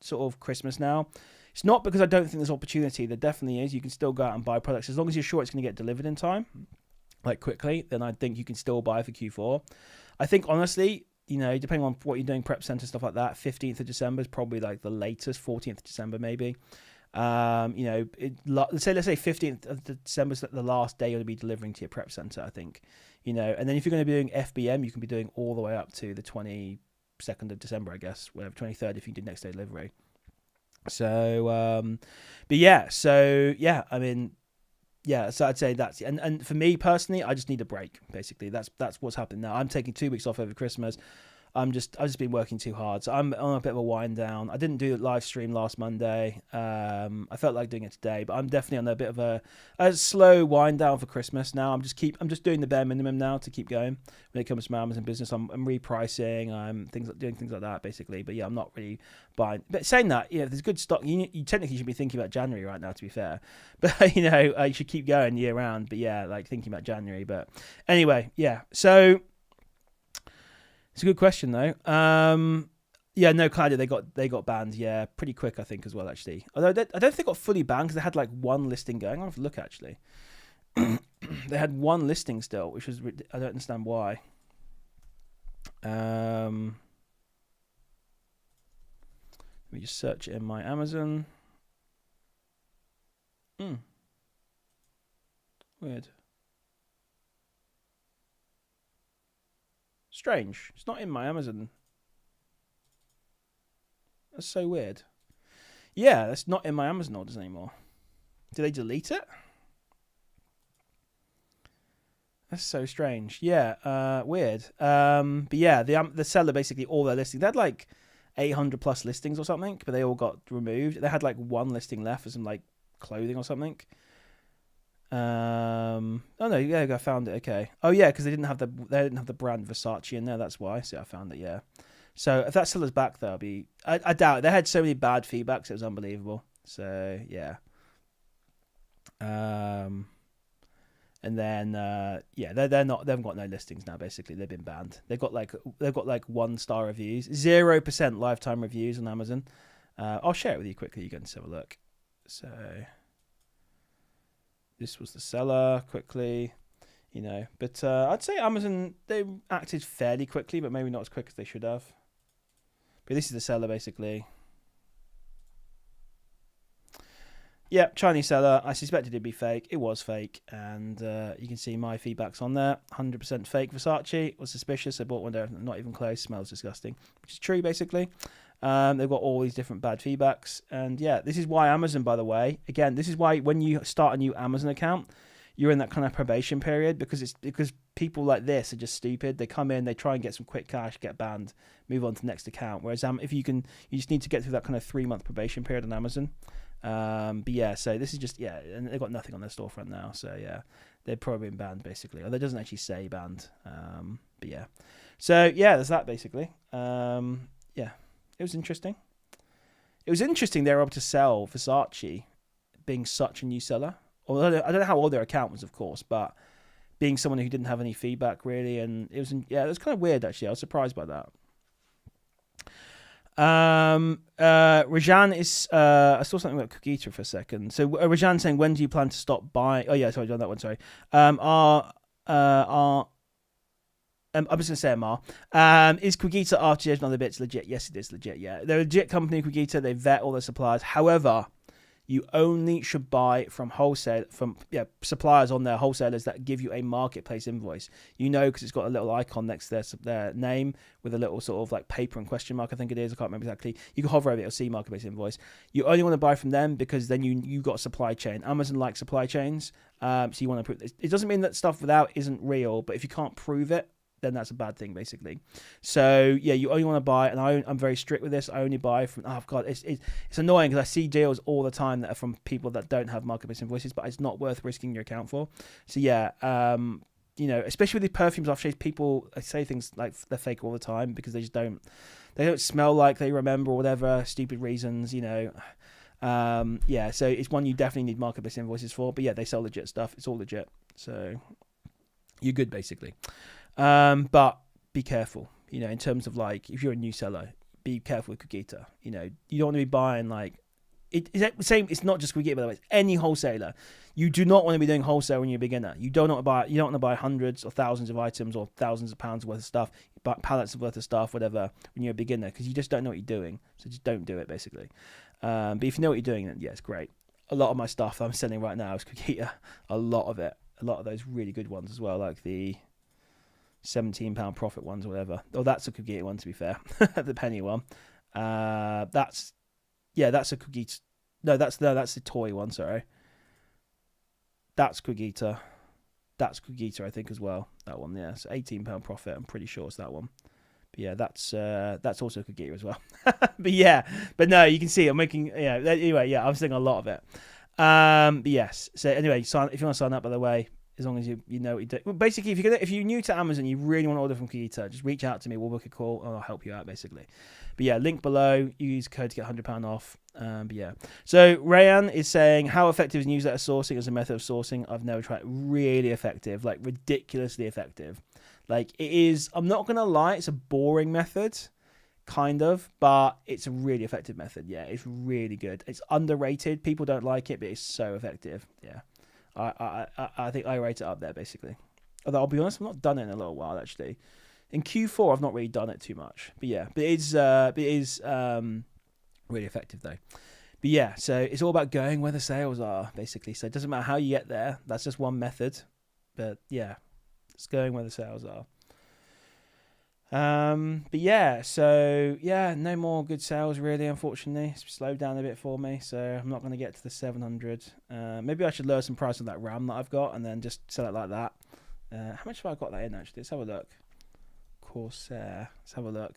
Speaker 1: sort of Christmas now. It's not because I don't think there's opportunity. There definitely is. You can still go out and buy products as long as you're sure it's going to get delivered in time, like quickly. Then I think you can still buy for Q4. I think honestly, depending on what you're doing, prep center stuff like that, 15th of December is probably like the latest. 14th of December maybe. Let's say 15th of December is the last day you're going to be delivering to your prep center, I think. And then if you're going to be doing FBM, you can be doing all the way up to the 22nd of December, I guess, whatever, 23rd if you do next day delivery. So, so I'd say that's, and for me personally, I just need a break. Basically, that's what's happening now. I'm taking 2 weeks off over Christmas. I've just been working too hard, so I'm on a bit of a wind down. I didn't do a live stream last Monday. I felt like doing it today, but I'm definitely on a bit of a slow wind down for Christmas now. I'm just doing the bare minimum now to keep going when it comes to my Amazon business. I'm repricing. I'm doing things like that basically. But yeah, I'm not really buying. But saying that, if there's good stock, you technically should be thinking about January right now. To be fair, but you should keep going year round. But yeah, like thinking about January. But anyway, yeah. So. It's a good question though. Clyde, they got banned. Yeah, pretty quick I think as well actually. Although I don't think they got fully banned because they had like one listing going. I'll have to look actually. They had one listing still, which was I don't understand why. Let me just search it in my Amazon. Weird. Strange. It's not in my Amazon. That's so weird. Yeah, that's not in my Amazon orders anymore. Did they delete it? That's so strange. Yeah, weird. But yeah, the seller basically all their listings. They had like 800 plus listings or something, but they all got removed. They had like one listing left for some like clothing or something. Oh no, yeah, I found it. Okay. Oh yeah, because they didn't have the brand Versace in there. That's why. So I found it. Yeah. So if that seller's back, there'll be. I doubt it. They had so many bad feedbacks. It was unbelievable. So yeah. And then they're not. They haven't got no listings now. Basically, they've been banned. They've got like 1-star reviews, 0% lifetime reviews on Amazon. I'll share it with you quickly. You can just have a look. So. This was the seller quickly, but I'd say Amazon, they acted fairly quickly, but maybe not as quick as they should have. But this is the seller basically. Yeah, Chinese seller. I suspected it'd be fake. It was fake, and you can see my feedbacks on there. 100% fake Versace. Was suspicious. I bought one there, not even close. Smells disgusting, which is true basically. They've got all these different bad feedbacks, and yeah, this is why Amazon, by the way, again, this is why when you start a new Amazon account, you're in that kind of probation period because people like this are just stupid. They come in, they try and get some quick cash, get banned, move on to the next account. Whereas if you just need to get through that kind of 3-month probation period on Amazon. But yeah, so this is just, yeah, and they've got nothing on their storefront now, so yeah, they've probably been banned basically, although it doesn't actually say banned. But yeah, so yeah, there's that basically. Yeah, it was interesting. It was interesting they were able to sell Versace being such a new seller. Although I don't know how old their account was, of course, but being someone who didn't have any feedback really, and it was kind of weird actually. I was surprised by that. Rajan is I saw something about Cookieta for a second. So Rajan saying, when do you plan to stop buying? Oh yeah, sorry, I've done that one. Sorry. I'm just gonna say Amar. Is Cookieta after another bits legit? Yes, it is legit. Yeah, they're a legit company, Cookieta. They vet all their suppliers. However, you only should buy from suppliers on their wholesalers that give you a marketplace invoice. You know, because it's got a little icon next to their name with a little sort of like paper and question mark, I think it is. I can't remember exactly. You can hover over it, you'll see marketplace invoice. You only want to buy from them because then you got a supply chain. Amazon likes supply chains, so you want to prove this. It doesn't mean that stuff without isn't real, but if you can't prove it, then that's a bad thing, basically. So yeah, you only want to buy, and I'm very strict with this. I only buy from. Oh god, it's annoying because I see deals all the time that are from people that don't have marketplace invoices, but it's not worth risking your account for. So yeah, you know, especially with the perfumes aftershave, people say things like they're fake all the time because they don't smell like they remember or whatever stupid reasons, you know. Yeah, so it's one you definitely need marketplace invoices for. But yeah, they sell legit stuff. It's all legit, so you're good basically. But be careful, you know, in terms of like, if you're a new seller, be careful with Cookieta. You know, you don't want to be buying like, it's not just Cookieta, by the way, it's any wholesaler. You do not want to be doing wholesale when you're a beginner. You don't want to buy hundreds or thousands of items or thousands of pounds worth of stuff, pallets worth of stuff, whatever, when you're a beginner, because you just don't know what you're doing. So just don't do it, basically. But if you know what you're doing, then yeah, it's great. A lot of my stuff I'm selling right now is Cookieta. A lot of it. A lot of those really good ones as well, like the £17 profit ones or whatever. Oh, that's a Cookieta one, to be fair. The penny one. That's a Cookieta. No, that's the toy one, sorry. That's Cookieta. That's Cookieta, I think, as well. That one, yeah. So £18 profit, I'm pretty sure it's that one. But yeah, that's also Cookieta as well. but no, you can see I'm making, anyway, yeah, I'm seeing a lot of it. But yes. So anyway, if you want to sign up, by the way, as long as you know what you do. Well, basically, if you're new to Amazon, you really want to order from Cookieta, just reach out to me. We'll book a call and I'll help you out, basically. But yeah, link below. Use code to get £100 off. But yeah. So Rayan is saying, how effective is newsletter sourcing as a method of sourcing? I've never tried. Really effective, like ridiculously effective. Like it is. I'm not gonna lie, it's a boring method, kind of, but it's a really effective method. Yeah, it's really good. It's underrated. People don't like it, but it's so effective. Yeah. I think I rate it up there, basically. Although I'll be honest, I've not done it in a little while, actually. In Q4, I've not really done it too much. But yeah, but it is really effective, though. But yeah, so it's all about going where the sales are, basically. So it doesn't matter how you get there. That's just one method. But yeah, it's going where the sales are. But yeah, so yeah, no more good sales really, unfortunately. It's slowed down a bit for me, so I'm not going to get to the 700. Maybe I should lower some price on that RAM that I've got and then just sell it like that. How much have I got that in, actually? Let's have a look. Corsair. Let's have a look.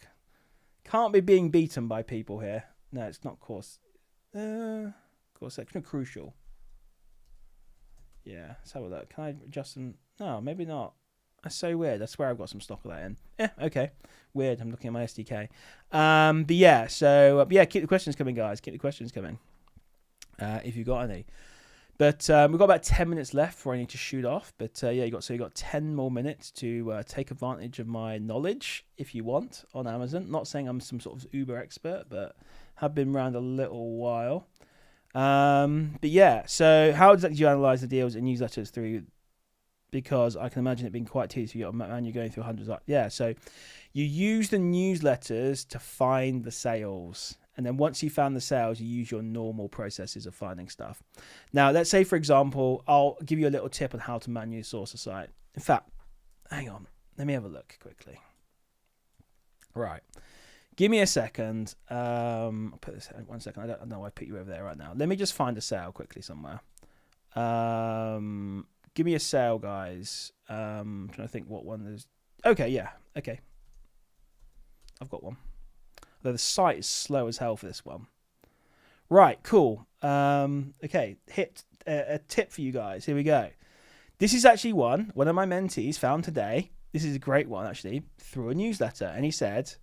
Speaker 1: Can't be being beaten by people here. No, it's not Corsair. Corsair. Crucial. Yeah, let's have a look. Can I adjust them? No, maybe not. That's so weird. I swear I've got some stock of that in. Yeah, okay. Weird. I'm looking at my SDK. But yeah, so yeah, keep the questions coming, guys. Keep the questions coming. If you've got any. But we've got about 10 minutes left before I need to shoot off. But yeah, you got 10 more minutes to take advantage of my knowledge, if you want, on Amazon. Not saying I'm some sort of Uber expert, but have been around a little while. But yeah, so how exactly do you analyze the deals and newsletters through? Because I can imagine it being quite tedious. You're going through hundreds. Yeah, so you use the newsletters to find the sales. And then once you found the sales, you use your normal processes of finding stuff. Now, let's say, for example, I'll give you a little tip on how to manually source a site. In fact, hang on. Let me have a look quickly. Right. Give me a second. I'll put this in 1 second. I don't know why I put you over there right now. Let me just find a sale quickly somewhere. Give me a sale, guys. I'm trying to think what one there's. Okay, yeah. Okay. I've got one. Though the site is slow as hell for this one. Right, cool. Okay, hit a tip for you guys. Here we go. This is actually one of my mentees found today. This is a great one, actually, through a newsletter. And he said,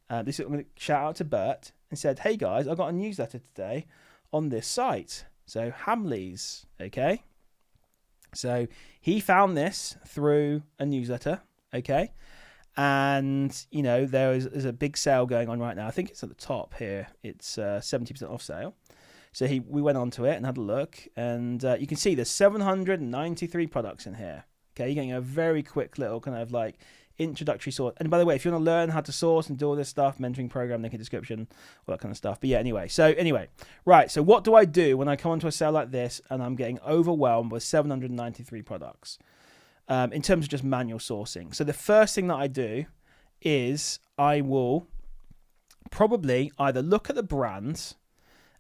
Speaker 1: I'm going to shout out to Bert and said, hey, guys, I got a newsletter today on this site. So Hamleys, okay? So he found this through a newsletter, okay? And, you know, there's a big sale going on right now. I think it's at the top here. It's 70% off sale. So we went onto it and had a look. And you can see there's 793 products in here. Okay, you're getting a very quick little kind of like introductory source. And by the way, if you want to learn how to source and do all this stuff, mentoring program, link in description, all that kind of stuff. But yeah, anyway. Right. So what do I do when I come onto a sale like this and I'm getting overwhelmed with 793 products? In terms of just manual sourcing. So the first thing that I do is I will probably either look at the brands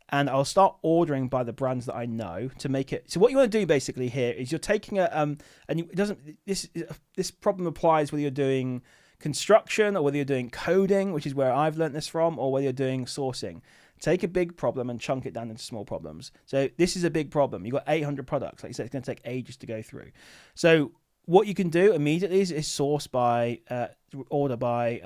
Speaker 1: and I'll start ordering by the brands that I know to make it. So what you want to do basically here is you're taking and it doesn't, this problem applies whether you're doing construction or whether you're doing coding, which is where I've learned this from, or whether you're doing sourcing. Take a big problem and chunk it down into small problems. So this is a big problem. You've got 800 products. Like I said, it's going to take ages to go through. So what you can do immediately is source by, order by,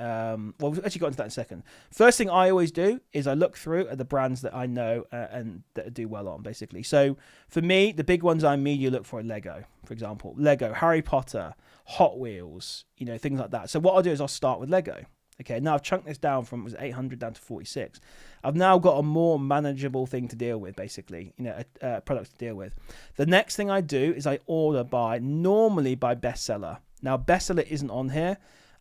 Speaker 1: well, we've actually got into that in a second. First thing I always do is I look through at the brands that I know and that do well on, basically. So for me, the big ones I immediately look for are Lego, for example. Lego, Harry Potter, Hot Wheels, you know, things like that. So what I'll do is I'll start with Lego. Okay, now I've chunked this down from, it was 800 down to 46. I've now got a more manageable thing to deal with, basically, you know, products to deal with. The next thing I do is I order normally by bestseller. Now, bestseller isn't on here.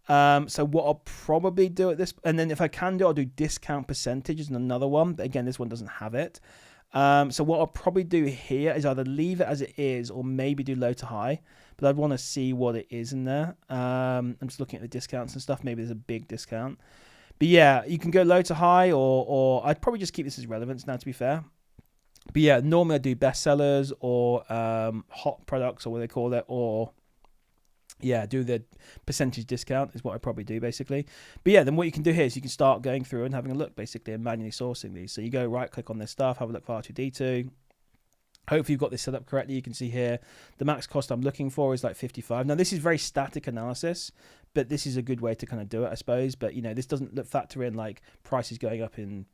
Speaker 1: So what I'll probably do at this, and then if I can do, I'll do discount percentages and another one. But again, this one doesn't have it. So what I'll probably do here is either leave it as it is or maybe do low to high. But I'd want to see what it is in there. I'm just looking at the discounts and stuff. Maybe there's a big discount. But yeah, you can go low to high, or I'd probably just keep this as relevance now, to be fair. But yeah, normally I do bestsellers or hot products or what they call it, or yeah, do the percentage discount is what I probably do, basically. But yeah, then what you can do here is you can start going through and having a look, basically, and manually sourcing these. So you go right click on this stuff, have a look for R2D2. Hopefully you've got this set up correctly. You can see here the max cost I'm looking for is like 55. Now this is very static analysis, but this is a good way to kind of do it, I suppose. But you know, this doesn't factor in like prices going up in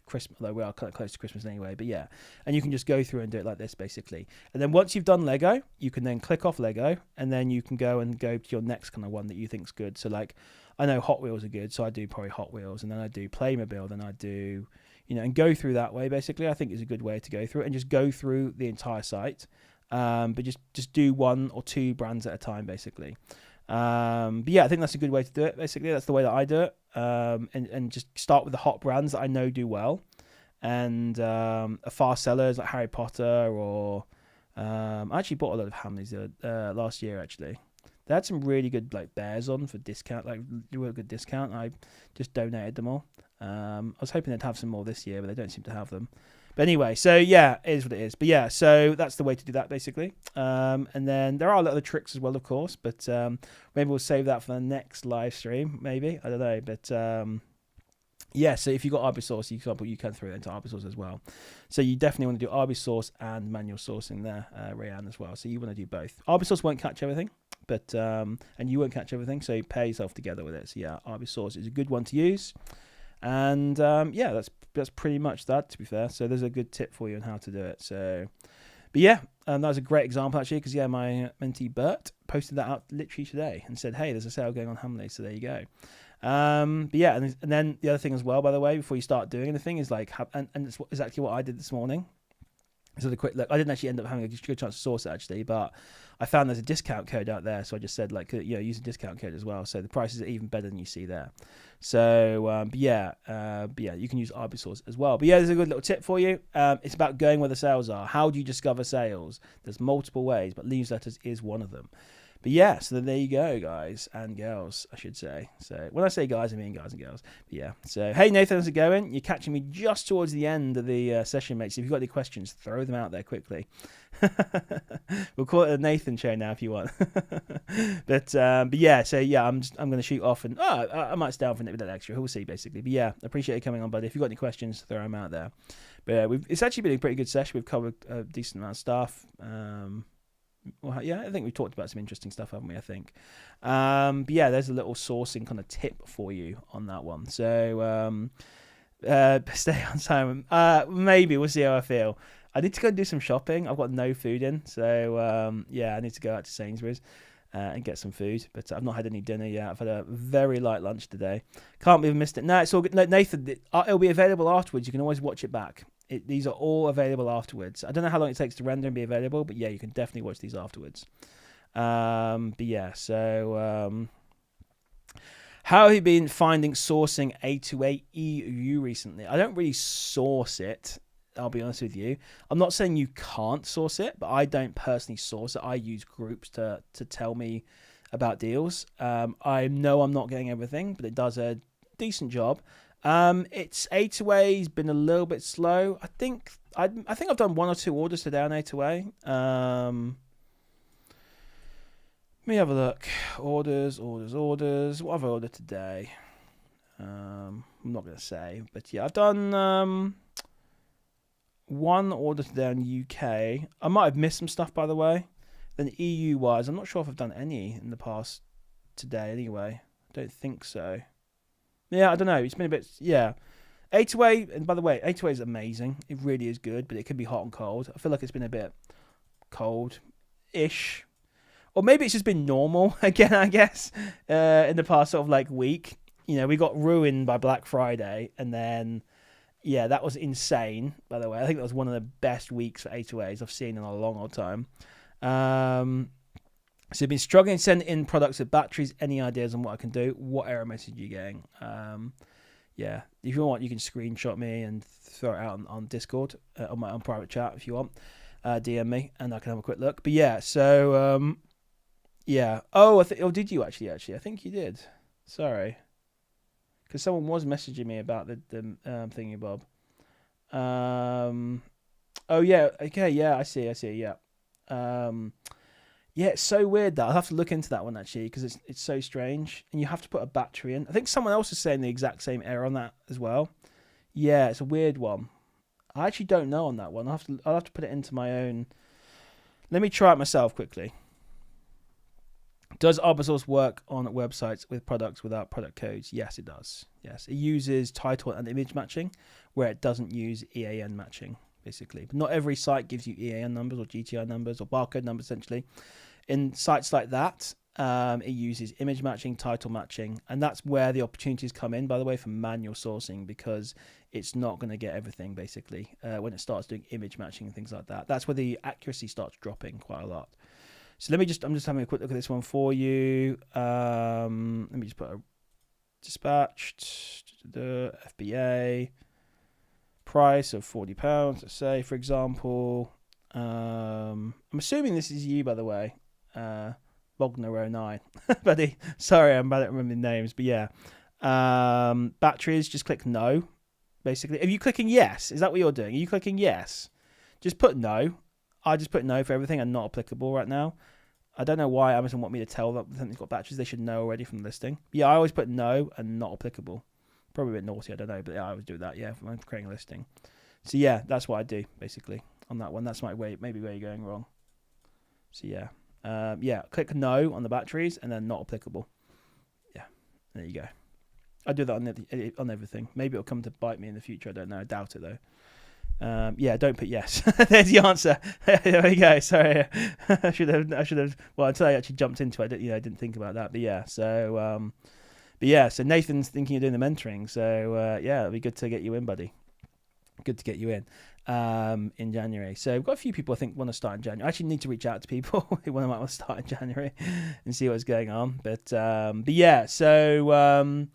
Speaker 1: Christmas, although we are kind of close to Christmas anyway. But yeah, and you can just go through and do it like this, basically. And then once you've done Lego, you can then click off Lego, and then you can go to your next kind of one that you think's good. So like, I know Hot Wheels are good, so I do probably Hot Wheels, and then I do Playmobil, then I do, you know, and go through that way, basically. I think is a good way to go through it, and just go through the entire site. But just do one or two brands at a time, basically. But yeah, I think that's a good way to do it, basically. That's the way that I do it. And just start with the hot brands that I know do well, and fast sellers like Harry Potter, or I actually bought a lot of Hamleys last year, actually. They had some really good like bears on for discount, like real good discount. I just donated them all. I was hoping they'd have some more this year, but they don't seem to have them. But anyway, so yeah, it is what it is. But yeah, so that's the way to do that, basically. And then there are other tricks as well, of course, but maybe we'll save that for the next live stream, maybe. I don't know, but yeah, so if you've got Arbisource, for example, you can throw it into Arbisource as well. So you definitely want to do Arbisource and manual sourcing there, Rayanne, as well. So you want to do both. Arbisource won't catch everything, but and you won't catch everything, so you pair yourself together with it. So yeah, Arbisource is a good one to use. And yeah, that's pretty much that, to be fair. So there's a good tip for you on how to do it. So, but yeah, that was a great example, actually, because yeah, my mentee Bert posted that out literally today and said, hey, there's a sale going on Hamleys, so there you go. But yeah, and then the other thing as well, by the way, before you start doing anything, is like and it's exactly what I did this morning. So the quick look, I didn't actually end up having a good chance to source it actually, but I found there's a discount code out there, so I just said like, use a discount code as well. So the prices are even better than you see there. So but yeah, you can use Arbisource as well. But yeah, there's a good little tip for you. It's about going where the sales are. How do you discover sales? There's multiple ways, but newsletters is one of them. But yeah, so there you go, guys and girls, I should say. So when I say guys, I mean guys and girls. But yeah, so hey, Nathan, how's it going? You're catching me just towards the end of the session, mate. So if you've got any questions, throw them out there quickly. We'll call it a Nathan show now if you want. But yeah, so yeah, I'm going to shoot off, and I might stay on for a bit extra. We'll see, basically. But yeah, appreciate you coming on, buddy. If you've got any questions, throw them out there. But it's actually been a pretty good session. We've covered a decent amount of stuff. Well, yeah, I think we've talked about some interesting stuff, haven't we? I think. But yeah, there's a little sourcing kind of tip for you on that one. So stay on time. Maybe we'll see how I feel. I need to go and do some shopping. I've got no food in, so yeah, I need to go out to Sainsbury's and get some food. But I've not had any dinner yet. I've had a very light lunch today. Can't believe I missed it. No, it's all good. No, Nathan, it'll be available afterwards. You can always watch it back. These are all available afterwards. I don't know how long it takes to render and be available, but yeah, you can definitely watch these afterwards. But yeah, so how have you been finding sourcing A2A EU recently? I don't really source it, I'll be honest with you. I'm not saying you can't source it, but I don't personally source it. I use groups to tell me about deals. I know I'm not getting everything, but it does a decent job. It's A2A's been a little bit slow. I think I've done 1 or 2 orders today on A2A. Let me have a look. Orders. What have I ordered today? I'm not going to say, but yeah, I've done 1 order today on UK. I might have missed some stuff, by the way. Then EU-wise, I'm not sure if I've done any in the past today anyway. I don't think so. Yeah, I don't know. It's been a bit, yeah. A2A, and by the way, A2A is amazing. It really is good, but it can be hot and cold. I feel like it's been a bit cold-ish. Or maybe it's just been normal again, I guess, in the past sort of like week. You know, we got ruined by Black Friday, and then, yeah, that was insane, by the way. I think that was one of the best weeks for A2As I've seen in a long old time. So you've been struggling to send in products with batteries. Any ideas on what I can do? What error message are you getting? Yeah, if you want, you can screenshot me and throw it out on Discord, on my own private chat if you want. DM me and I can have a quick look. But yeah, so yeah. Oh, did you actually? I think you did. Sorry, because someone was messaging me about the thingy bob. Oh yeah. Okay. Yeah, I see. Yeah. Yeah, it's so weird that I'll have to look into that one actually because it's so strange, and you have to put a battery in. I think someone else is saying the exact same error on that as well. Yeah, it's a weird one. I actually don't know on that one. I'll have to put it into my own. Let me try it myself quickly. Does Arbisource work on websites with products without product codes? Yes, it does. Yes, it uses title and image matching, where it doesn't use EAN matching, basically. But not every site gives you EAN numbers or GTI numbers or barcode numbers, essentially. In sites like that, it uses image matching, title matching, and that's where the opportunities come in, by the way, for manual sourcing, because it's not going to get everything, basically, when it starts doing image matching and things like that. That's where the accuracy starts dropping quite a lot. So I'm just having a quick look at this one for you. Let me just put a dispatched, the FBA, price of £40, let's say, for example. I'm assuming this is you, by the way. Bogner09. Buddy, sorry, I'm bad at remembering names, but yeah. Batteries, just click no, basically. Are you clicking yes? Is that what you're doing? Are you clicking yes? Just put no. I just put no for everything and not applicable right now. I don't know why Amazon want me to tell them it's got batteries. They should know already from the listing. Yeah, I always put no and not applicable. Probably a bit naughty, I don't know, but yeah, I always do that, yeah, when I'm creating a listing. So yeah, that's what I do, basically, on that one. That's maybe where you're going wrong. So yeah. Yeah, click no on the batteries and then not applicable. Yeah, there you go. I do that on everything. Maybe it'll come to bite me in the future. I don't know. I doubt it though. Yeah, don't put yes. There's the answer. There we go. Sorry, I should have. Well, until I actually jumped into it, I didn't think about that. But yeah, so so Nathan's thinking of doing the mentoring. So yeah, it'll be good to get you in, buddy. Good to get you in. in January. So we've got a few people I think want to start in January. I actually need to reach out to people who might want to start in January and see what's going on. But yeah, so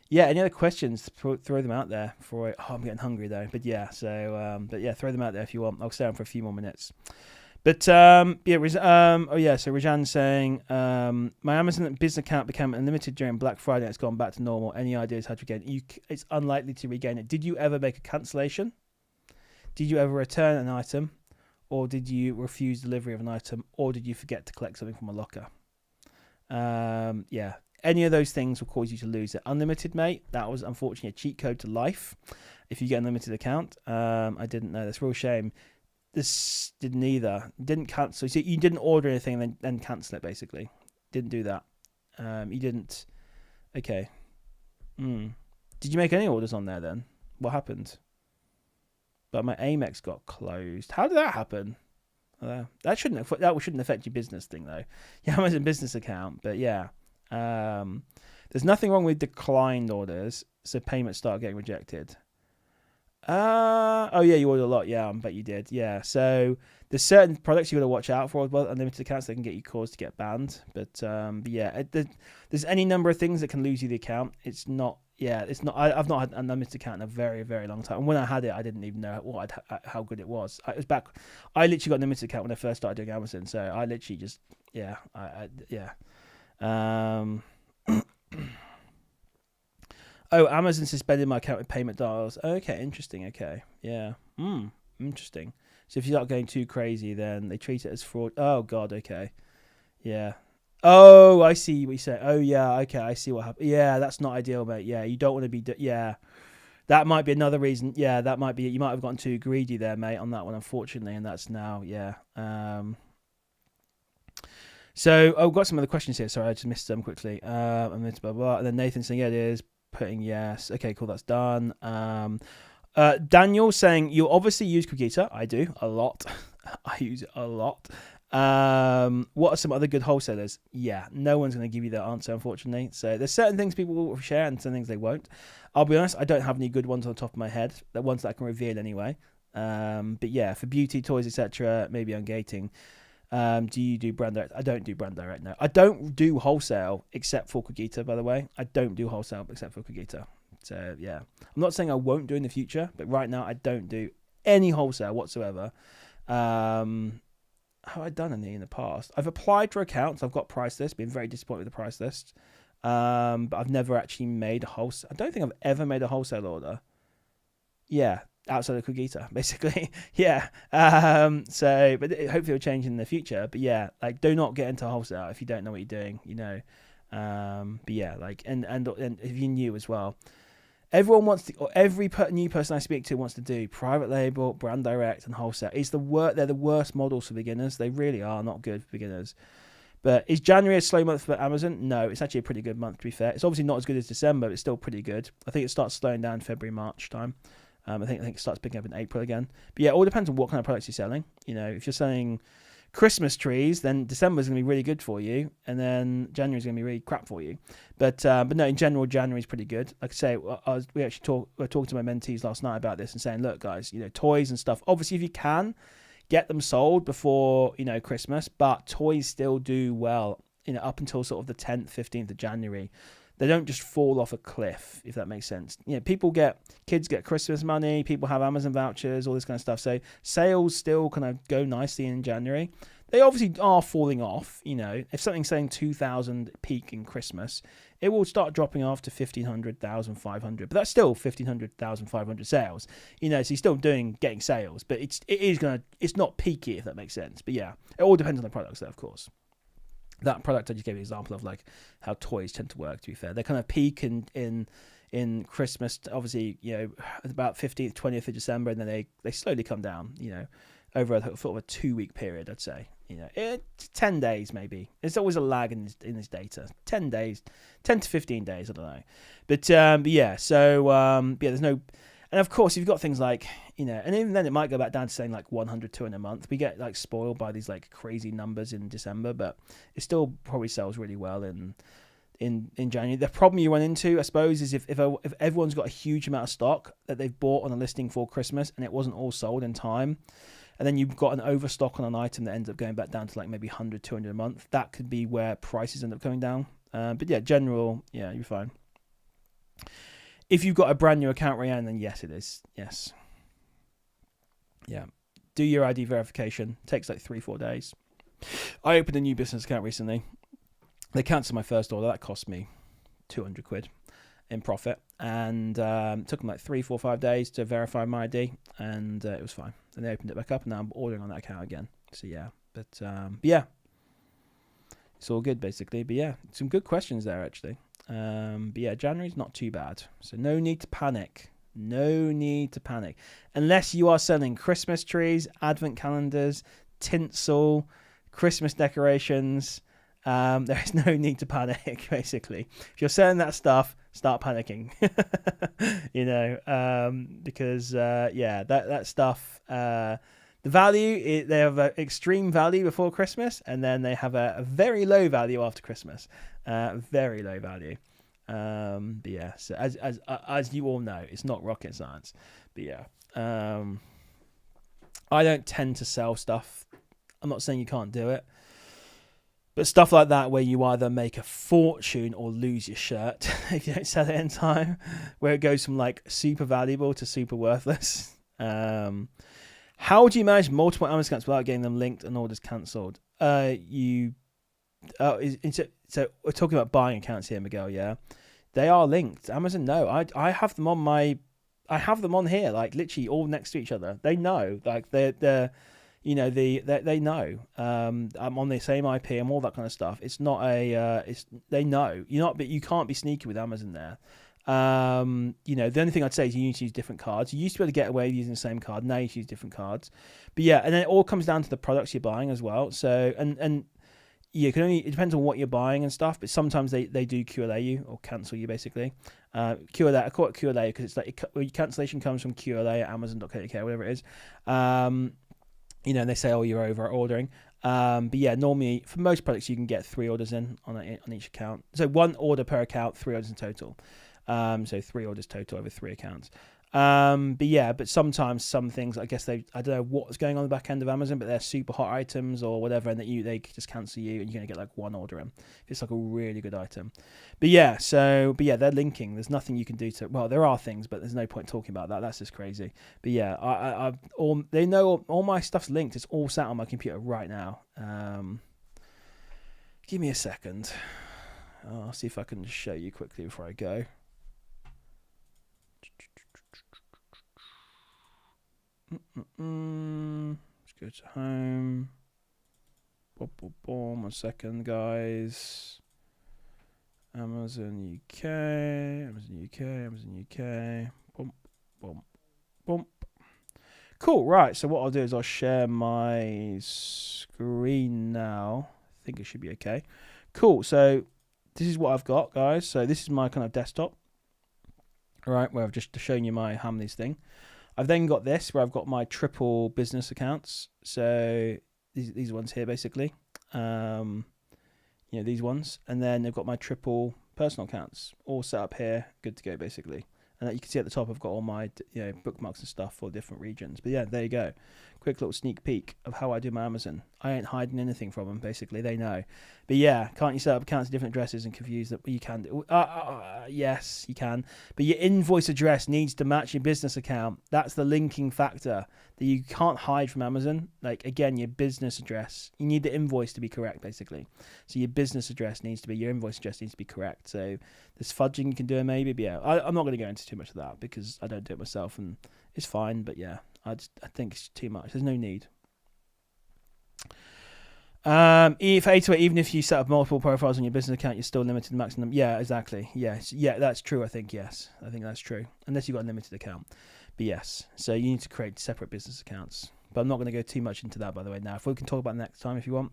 Speaker 1: yeah, any other questions? Throw them out there for it. Oh, I'm getting hungry though. But yeah, so but yeah, throw them out there if you want. I'll stay on for a few more minutes. But yeah, oh yeah, so Rajan's saying my Amazon business account became unlimited during Black Friday. It's gone back to normal. Any ideas how to regain it? It's unlikely to regain it. Did you ever make a cancellation? Did you ever return an item, or did you refuse delivery of an item, or did you forget to collect something from a locker? Yeah, any of those things will cause you to lose it. Unlimited, mate, that was unfortunately a cheat code to life. If you get an unlimited account, I didn't know. That's a real shame. This did neither. Didn't cancel. So you didn't order anything and then cancel it, basically. Didn't do that. You didn't. Okay. Did you make any orders on there then? What happened? But my Amex got closed. How did that happen? That shouldn't affect your business thing though. Yeah, I'm a business account, but yeah. There's nothing wrong with declined orders, so payments start getting rejected. Oh yeah, you ordered a lot. Yeah, I bet you did. Yeah, so there's certain products you got to watch out for as well. Unlimited accounts that can get you caused to get banned. But yeah, there's any number of things that can lose you the account. It's not. Yeah, it's not. I've not had an unlimited account in a very, very long time. And when I had it, I didn't even know how good it was. It was back. I literally got an unlimited account when I first started doing Amazon. So I literally just yeah. Oh, Amazon suspended my account with payment dials. Okay, interesting. Okay, yeah. Interesting. So if you're not going too crazy, then they treat it as fraud. Oh God. Okay. Yeah. Oh, I see what you say. Oh, yeah. Okay, I see what happened. Yeah, that's not ideal, mate. Yeah, you don't want to be. Yeah, that might be another reason. Yeah, that might be. You might have gotten too greedy there, mate, on that one, unfortunately, and that's now. Yeah. So, I've got some other questions here. Sorry, I just missed them quickly. And then Nathan saying, yeah, it is. Putting yes. Okay, cool. That's done. Daniel saying, you obviously use Cookeator. I do a lot. I use it a lot. What are some other good wholesalers? Yeah, no one's going to give you that answer, unfortunately. So there's certain things people will share and some things they won't. I'll be honest, I don't have any good ones on the top of my head. The ones that I can reveal anyway. But yeah, for beauty, toys, etc., maybe ungating. Do you do brand direct? I don't do brand direct, no. I don't do wholesale except for Cookeator, by the way. I don't do wholesale except for Cookeator. So yeah, I'm not saying I won't do in the future, but right now I don't do any wholesale whatsoever. Have I done any in the past? I've applied for accounts. I've got price lists. Been very disappointed with the price list. But I've never actually made a wholesale. I don't think I've ever made a wholesale order. Yeah, outside of Cookeator, basically. Yeah. So, but hopefully it'll change in the future. But yeah, like do not get into wholesale if you don't know what you're doing. You know. But yeah, like and if you're new as well. Everyone wants to, or every new person I speak to wants to do private label, brand direct, and wholesale. They're the worst models for beginners. They really are not good for beginners. But is January a slow month for Amazon? No, it's actually a pretty good month, to be fair. It's obviously not as good as December, but it's still pretty good. I think it starts slowing down February, March time. I think it starts picking up in April again. But yeah, it all depends on what kind of products you're selling. You know, if you're selling Christmas trees, then December is going to be really good for you, and then January is going to be really crap for you. But no, in general, January is pretty good. Like I say, we were talking to my mentees last night about this and saying, look, guys, you know, toys and stuff. Obviously, if you can get them sold before Christmas, but toys still do well, up until sort of the 10th, 15th of January. They don't just fall off a cliff, if that makes sense. Kids get Christmas money, people have Amazon vouchers, all this kind of stuff. So sales still kind of go nicely in January. They obviously are falling off. If something's saying 2,000 peak in Christmas, it will start dropping off to 1,500, 1,500. But that's still 1,500, 1,500 sales. So you're still getting sales, but it's not peaky, if that makes sense. But yeah, it all depends on the products, though, of course. That product I just gave you an example of, like how toys tend to work. To be fair, they kind of peak in Christmas, obviously, about 15th, 20th of December, and then they slowly come down. Over a sort of a 2-week period, I'd say. 10 days maybe. There's always a lag in this data. 10 days, 10 to 15 days. I don't know, but yeah. So yeah, there's no. And of course, you've got things like, and even then it might go back down to saying like 100, 200 a month. We get like spoiled by these like crazy numbers in December, but it still probably sells really well in in January. The problem you run into, I suppose, is if everyone's got a huge amount of stock that they've bought on a listing for Christmas and it wasn't all sold in time, and then you've got an overstock on an item that ends up going back down to like maybe 100, 200 a month, that could be where prices end up coming down. But yeah, general, yeah, you're fine. If you've got a brand new account, Rayanne, then yes, it is. Yes. Yeah. Do your ID verification. Takes like 3-4 days. I opened a new business account recently. They cancelled my first order. That cost me 200 quid in profit. And it took them like 3, 4, 5 days to verify my ID. And it was fine. And they opened it back up. And now I'm ordering on that account again. So yeah. But yeah. It's all good, basically. But yeah, some good questions there, actually. But yeah, January's not too bad. So no need to panic. No need to panic. Unless you are selling Christmas trees, advent calendars, tinsel, Christmas decorations, there is no need to panic, basically. If you're selling that stuff, start panicking. Because yeah, that stuff, the value, they have an extreme value before Christmas, and then they have a very low value after Christmas. Very low value. But yeah, so as you all know, it's not rocket science. But yeah, I don't tend to sell stuff. I'm not saying you can't do it, but stuff like that where you either make a fortune or lose your shirt if you don't sell it in time, where it goes from like super valuable to super worthless. How do you manage multiple Amazon accounts without getting them linked and orders cancelled? So we're talking about buying accounts here, Miguel. Yeah, they are linked. Amazon, no, I have them on I have them on here, like literally all next to each other. They know, like they know. I'm on the same IP and all that kind of stuff. It's not they know. But you can't be sneaky with Amazon there. The only thing I'd say is you need to use different cards. You used to be able to get away with using the same card. Now you use different cards. But yeah, and then it all comes down to the products you're buying as well. So and yeah, it depends on what you're buying and stuff. But sometimes they do QLA you or cancel you basically. QLA, I call it QLA because it's like cancellation comes from QLA at Amazon.co.uk, whatever it is. And they say, oh, you're over ordering. But yeah, normally for most products you can get 3 orders in on each account. So 1 order per account, 3 orders in total. So 3 orders total over 3 accounts. But sometimes some things, I guess I don't know what's going on the back end of Amazon, but they're super hot items or whatever, and they just cancel you, and you're gonna get like 1 order in if it's like a really good item. But yeah, they're linking. There's nothing you can do to. Well, there are things, but there's no point talking about that. That's just crazy. But yeah, they know all my stuff's linked. It's all sat on my computer right now. Give me a second. I'll see if I can show you quickly before I go. Let's go to home. Boom, boom, boom. 1 second, guys. Amazon UK. Amazon UK. Amazon UK. Boom, boom, boom. Cool. Right. So what I'll do is I'll share my screen now. I think it should be okay. Cool. So this is what I've got, guys. So this is my kind of desktop. All right, where I've just shown you my Hamleys thing. I've then got this where I've got my triple business accounts. So these ones here, basically. These ones. And then I've got my triple personal accounts all set up here, good to go, basically. And you can see at the top, I've got all my bookmarks and stuff for different regions. But yeah, there you go. Quick little sneak peek of how I do my Amazon. I ain't hiding anything from them, basically. They know. But yeah, can't you set up accounts of different addresses and confuse them? You can do. Yes, you can. But your invoice address needs to match your business account. That's the linking factor that you can't hide from Amazon. Like, again, your business address. You need the invoice to be correct, basically. So your business address your invoice address needs to be correct. So there's fudging you can do it maybe. But yeah, I'm not going to go into too much of that because I don't do it myself and it's fine. But yeah. I think it's too much. There's no need. Even if you set up multiple profiles on your business account, you're still limited to maximum. Yeah, exactly. Yes. Yeah, that's true. I think that's true. Unless you've got a limited account. But yes. So you need to create separate business accounts. But I'm not going to go too much into that, by the way, now. If we can talk about it next time if you want.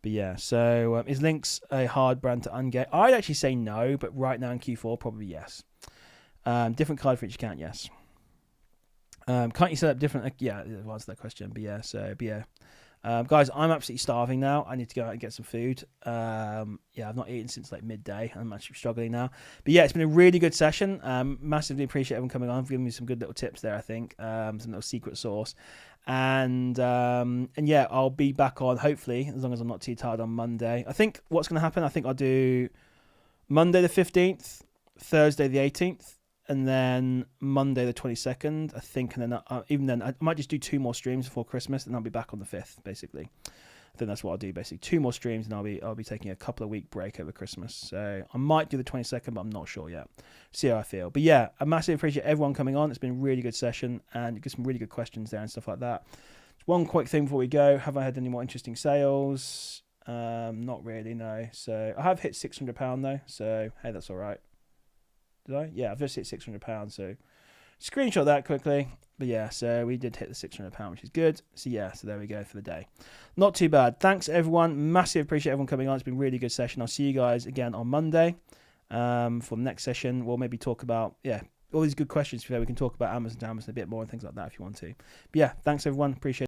Speaker 1: But yeah, so is Links a hard brand to ungate? I'd actually say no, but right now in Q4, probably yes. Different card for each account, yes. Can't you set up different? Yeah, I'll answer that question. But yeah, Guys, I'm absolutely starving now. I need to go out and get some food. Yeah, I've not eaten since like midday. I'm actually struggling now. But yeah, it's been a really good session. Massively appreciate everyone coming on, giving me some good little tips there, I think. Some little secret sauce. And yeah, I'll be back on, hopefully, as long as I'm not too tired, on Monday. I think what's going to happen, I think I'll do Monday the 15th, Thursday the 18th, and then Monday the 22nd, I think. And then even then, I might just do 2 more streams before Christmas, and I'll be back on the 5th, basically. I think that's what I'll do, basically. 2 more streams, and I'll be taking a couple of week break over Christmas. So I might do the 22nd, but I'm not sure yet. See how I feel. But yeah, I massively appreciate everyone coming on. It's been a really good session, and you get some really good questions there and stuff like that. Just one quick thing before we go. Have I had any more interesting sales? Not really, no. So I have hit £600 though, so hey, that's all right. Did I? Yeah, I've just hit £600, so screenshot that quickly. But yeah, so we did hit the £600, which is good. So yeah, so there we go for the day. Not too bad. Thanks everyone. Massive appreciate everyone coming on. It's been a really good session. I'll see you guys again on Monday for the next session. We'll maybe talk about, all these good questions. We can talk about Amazon a bit more and things like that if you want to. But yeah, thanks everyone. Appreciate it.